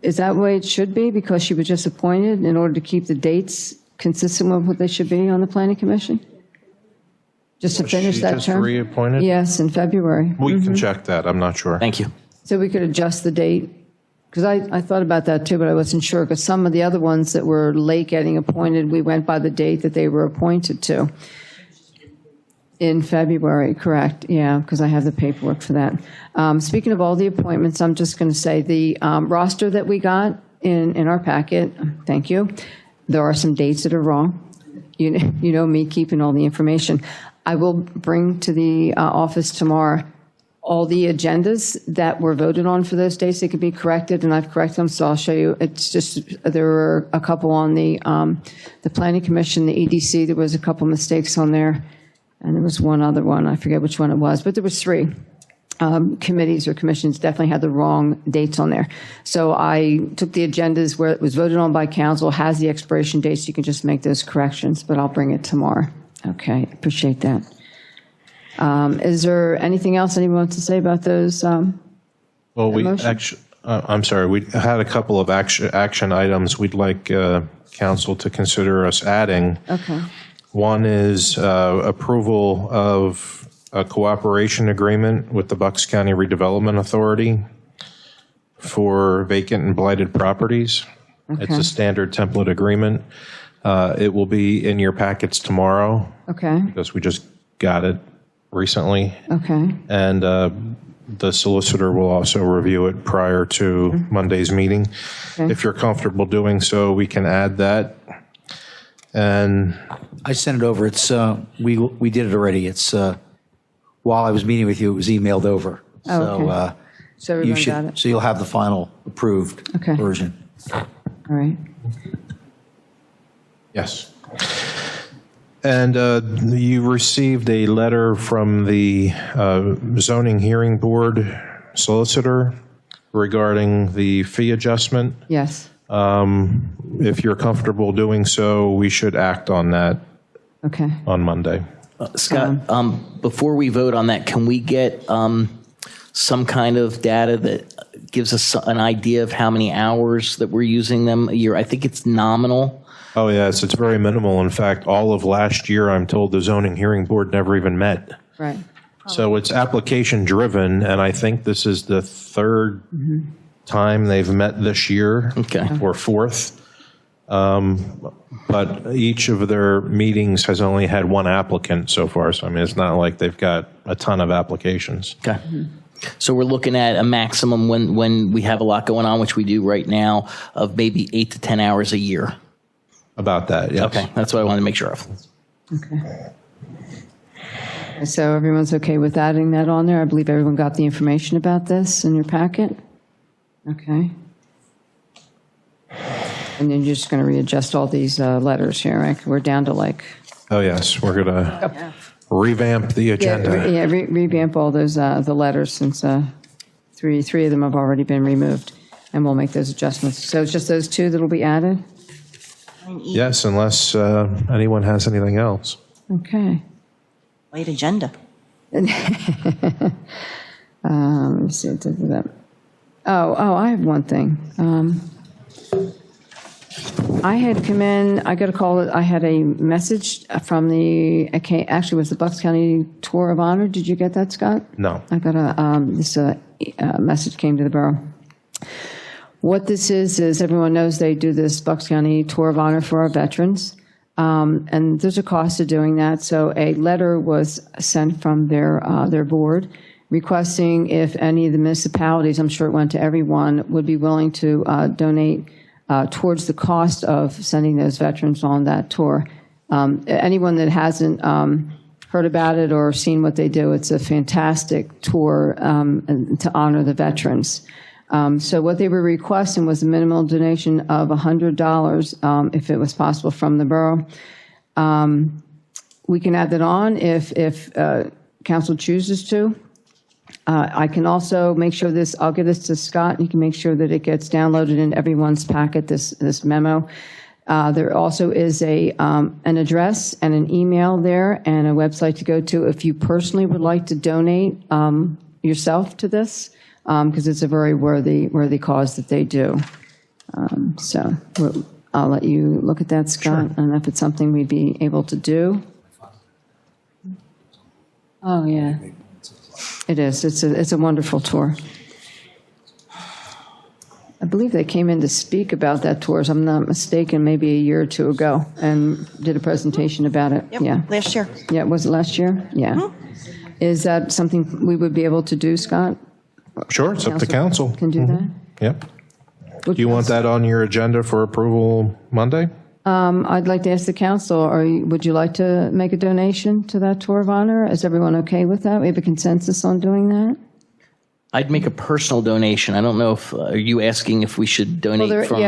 is that the way it should be? Because she was just appointed in order to keep the dates consistent with what they should be on the Planning Commission? Just to finish that term? Just reappointed? Yes, in February. We can check that. I'm not sure. Thank you. So we could adjust the date? Because I thought about that too, but I wasn't sure, because some of the other ones that were late getting appointed, we went by the date that they were appointed to. In February, correct, yeah, because I have the paperwork for that. Speaking of all the appointments, I'm just going to say the roster that we got in our packet, thank you, there are some dates that are wrong. You know me keeping all the information. I will bring to the office tomorrow all the agendas that were voted on for those dates. They could be corrected, and I've corrected them, so I'll show you. It's just there were a couple on the Planning Commission, the EDC. There was a couple mistakes on there. And there was one other one, I forget which one it was, but there was 3. Committees or commissions definitely had the wrong dates on there. So I took the agendas where it was voted on by council, has the expiration dates, you can just make those corrections, but I'll bring it tomorrow. Okay, appreciate that. Is there anything else anyone wants to say about those? Well, we motion? actually, I'm sorry, we had a couple of action items we'd like council to consider us adding. Okay. One is approval of a cooperation agreement with the Bucks County Redevelopment Authority for vacant and blighted properties. Okay. It's a standard template agreement. It will be in your packets tomorrow Okay, because we just got it recently. okay, And the solicitor will also review it prior to Monday's meeting. Okay. If you're comfortable doing so, we can add that. And I sent it over. It's, we did it already. It's, while I was meeting with you, it was emailed over. Oh, okay. So You everyone should, got it? so you'll have the final approved Okay. version. All right. yes. And you received a letter from the zoning hearing board solicitor regarding the fee adjustment. Yes, If you're comfortable doing so, we should act on that okay. on Monday. Scott, before we vote on that, can we get some kind of data that gives us an idea of how many hours that we're using them a year? I think it's nominal. Oh, yes, it's very minimal. In fact, all of last year, I'm told the zoning hearing board never even met. Right. So it's application driven, and I think this is the third time they've met this year. Okay. Or fourth. But each of their meetings has only had one applicant so far. So, I mean, it's not like they've got a ton of applications. Okay. So we're looking at a maximum when we have a lot going on, which we do right now, of maybe 8 to 10 hours a year. About that, yes. Okay, that's what I wanted to make sure of. Okay. So everyone's okay with adding that on there? I believe everyone got the information about this in your packet? Okay. And then you're just going to readjust all these letters here, right? We're down to like... Oh, yes, we're going to revamp the agenda. Yeah, revamp all those, the letters, since three of them have already been removed, and we'll make those adjustments. So it's just those 2 that'll be added? Yes, unless anyone has anything else. Okay. Late agenda. Let me see. I have one thing. I had come in, I got a call, I had a message from actually it was the Bucks County Tour of Honor. Did you get that, Scott? No. I got this message came to the borough. What this is everyone knows they do this Bucks County Tour of Honor for our veterans. And there's a cost to doing that. So a letter was sent from their board requesting if any of the municipalities, I'm sure it went to everyone, would be willing to donate towards the cost of sending those veterans on that tour. Anyone that hasn't heard about it or seen what they do, it's a fantastic tour to honor the veterans. So what they were requesting was a minimal donation of $100 if it was possible from the borough. We can add that on if council chooses to. I can also make sure I'll give this to Scott, and he can make sure that it gets downloaded in everyone's packet, this memo. There also is an address and an email there and a website to go to if you personally would like to donate yourself to this, because it's a very worthy cause that they do. So I'll let you look at that, Scott, and if it's something we'd be able to do. Oh, yeah. It is. It's a wonderful tour. I believe they came in to speak about that tour, if I'm not mistaken, maybe a year or 2 ago, and did a presentation about it. Yep, yeah. last year. Yeah, was it last year? Yeah. Mm-hmm. Is that something we would be able to do, Scott? Sure, it's up to council. Can do that? Yep. Do you want that on your agenda for approval Monday? I'd like to ask the council, would you like to make a donation to that tour of honor? Is everyone okay with that? We have a consensus on doing that? I'd make a personal donation. I don't know if, are you asking if we should donate from?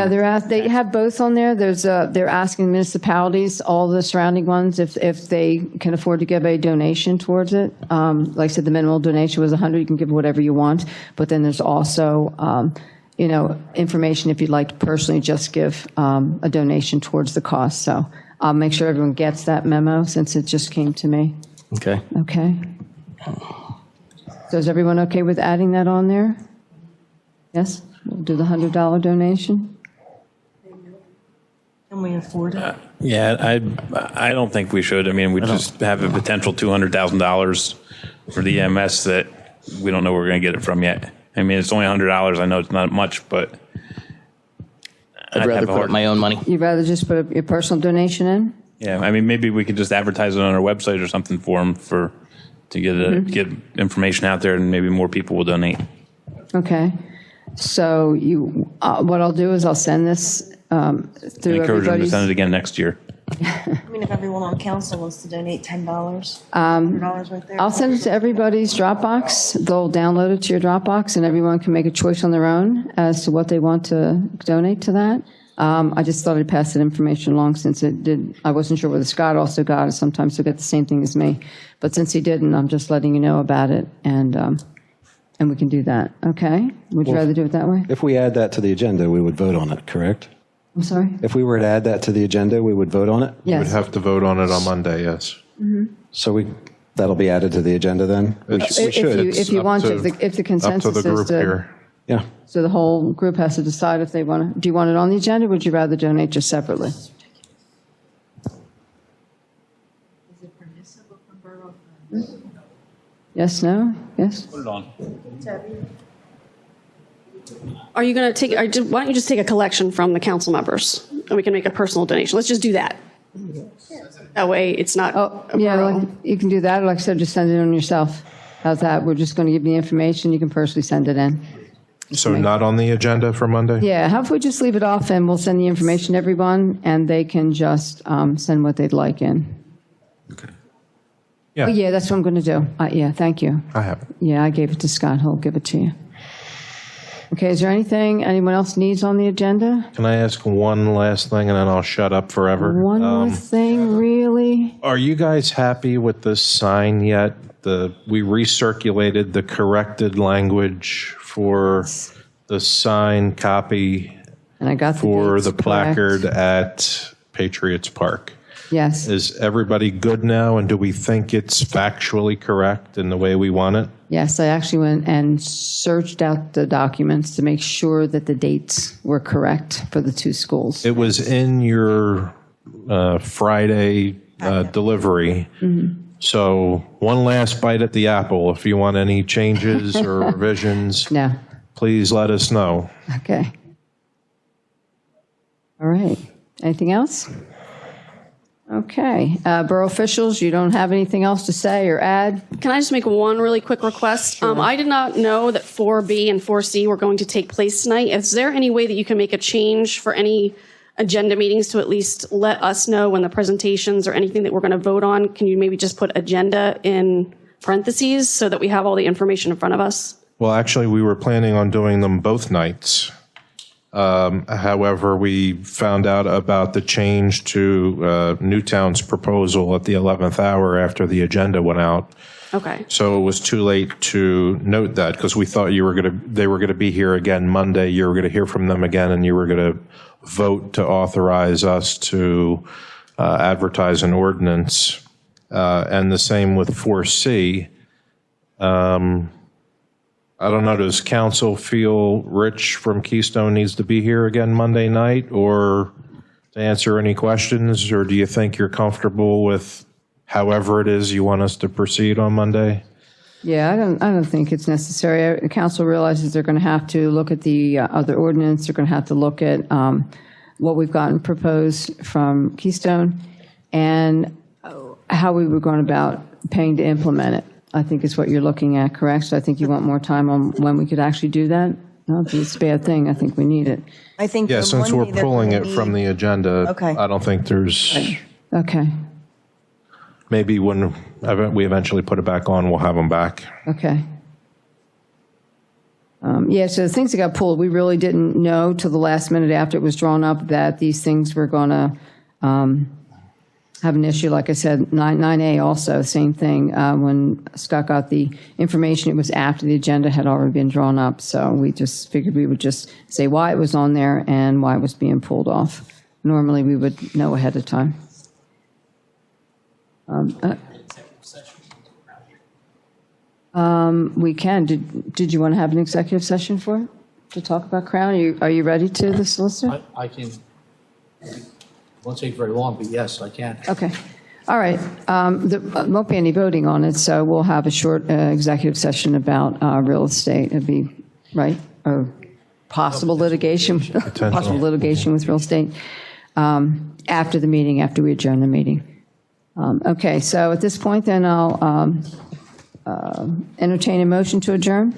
They have both on there. They're asking municipalities, all the surrounding ones, if they can afford to give a donation towards it. Like I said, the minimal donation was 100. You can give whatever you want. But then there's also, information if you'd like to personally just give a donation towards the cost. So I'll make sure everyone gets that memo since it just came to me. Okay. Okay. So is everyone okay with adding that on there? Yes? We'll do the $100 donation? Can we afford it? Yeah, I don't think we should. I mean, we just have a potential $200,000 for the EMS that we don't know where we're going to get it from yet. I mean, it's only $100. I know it's not much, but I'd rather put up my own money. You'd rather just put your personal donation in? yeah, I mean, maybe we could just advertise it on our website or something for them to get information out there, and maybe more people will donate. Okay. So what I'll do is I'll send this through Encourage them to everybody's. send it again next year. I mean, if everyone on council wants to donate $10, $100 right there. I'll send it to everybody's Dropbox. They'll download it to your Dropbox, and everyone can make a choice on their own as to what they want to donate to that. I just thought I'd pass that information along since it did. I wasn't sure whether Scott also got it. Sometimes he'll get the same thing as me. But since he didn't, I'm just letting you know about it, and we can do that. Okay? Would you rather do it that way? If we add that to the agenda, we would vote on it, correct? I'm sorry? If we were to add that to the agenda, we would vote on it? We'd Yes. have to vote on it on Monday, yes. So that'll be added to the agenda then? We should. If you up want to- to, if the Up consensus to the is group to. here. Yeah. So the whole group has to decide if they want to, do you want it on the agenda, or would you rather donate just separately? Yes, no, yes? Put it on. Are you going to take, why don't you just take a collection from the council members and we can make a personal donation? Let's just do that. That way it's not. Yeah, you can do that, or like I said, just send it on yourself. How's that? We're just going to give you the information, you can personally send it in. So not on the agenda for Monday? Yeah, how if we just leave it off and we'll send the information to everyone and they can just send what they'd like in. Yeah. Oh, yeah, that's what I'm going to do. Yeah, thank you. I have it. Yeah, I gave it to Scott. He'll give it to you. Okay, is there anything anyone else needs on the agenda? Can I ask one last thing, and then I'll shut up forever? One more thing, really? Are you guys happy with this sign yet? We recirculated the corrected language for the sign copy And I got for dates the placard correct. at Patriots Park. Yes. Is everybody good now, and do we think it's factually correct in the way we want it? Yes, I actually went and searched out the documents to make sure that the dates were correct for the two schools. It was in your Friday delivery. Mm-hmm. So one last bite at the apple. If you want any changes or revisions, No. please let us know. Okay. All right. Anything else? Okay. Borough officials, you don't have anything else to say or add? Can I just make one really quick request? I did not know that 4B and 4C were going to take place tonight. Is there any way that you can make a change for any agenda meetings to at least let us know when the presentations or anything that we're going to vote on? Can you maybe just put agenda in parentheses so that we have all the information in front of us? Well, actually, we were planning on doing them both nights. However, we found out about the change to Newtown's proposal at the 11th hour after the agenda went out. Okay. So it was too late to note that because we thought they were going to be here again Monday. You were going to hear from them again, and you were going to vote to authorize us to advertise an ordinance. And the same with 4C. I don't know, does council feel Rich from Keystone needs to be here again Monday night or to answer any questions? Or do you think you're comfortable with however it is you want us to proceed on Monday? Yeah, I don't think it's necessary. The council realizes they're going to have to look at the other ordinance. They're going to have to look at what we've gotten proposed from Keystone and how we were going about paying to implement it. I think is what you're looking at, correct? So I think you want more time on when we could actually do that? No, it's a bad thing. I think we need it. I think Yeah, for since we're Monday, they're pulling gonna it from need- the agenda, Okay. I don't think there's, Okay, maybe when we eventually put it back on, we'll have them back. okay. Yeah, so the things that got pulled, we really didn't know till the last minute after it was drawn up that these things were going to have an issue. Like I said, 9A also, same thing. When Scott got the information, it was after the agenda had already been drawn up. So we just figured we would just say why it was on there and why it was being pulled off. Normally, we would know ahead of time. We can. Did you want to have an executive session for it? To talk about Crown? Are you ready to, the solicitor? I can, won't take very long, but yes, I can. Okay. All right. There won't be any voting on it, so we'll have a short executive session about real estate. It'd be, right? Or possible litigation, possible litigation with real estate after the meeting, after we adjourn the meeting. Okay, so at this point, then I'll entertain a motion to adjourn.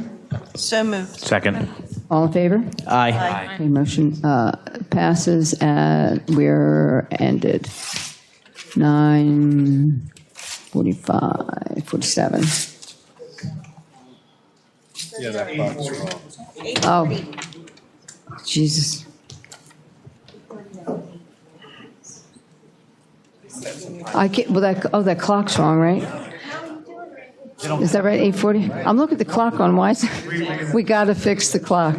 So moved. Second. All in favor? Aye. Okay, motion passes. We're ended. 9:45, 47. Yeah, that clock's wrong. Oh, Jesus. I can't, well, that clock's wrong, right? Is that right, 8:40? I'm looking at the clock on, why is it? We got to fix the clock.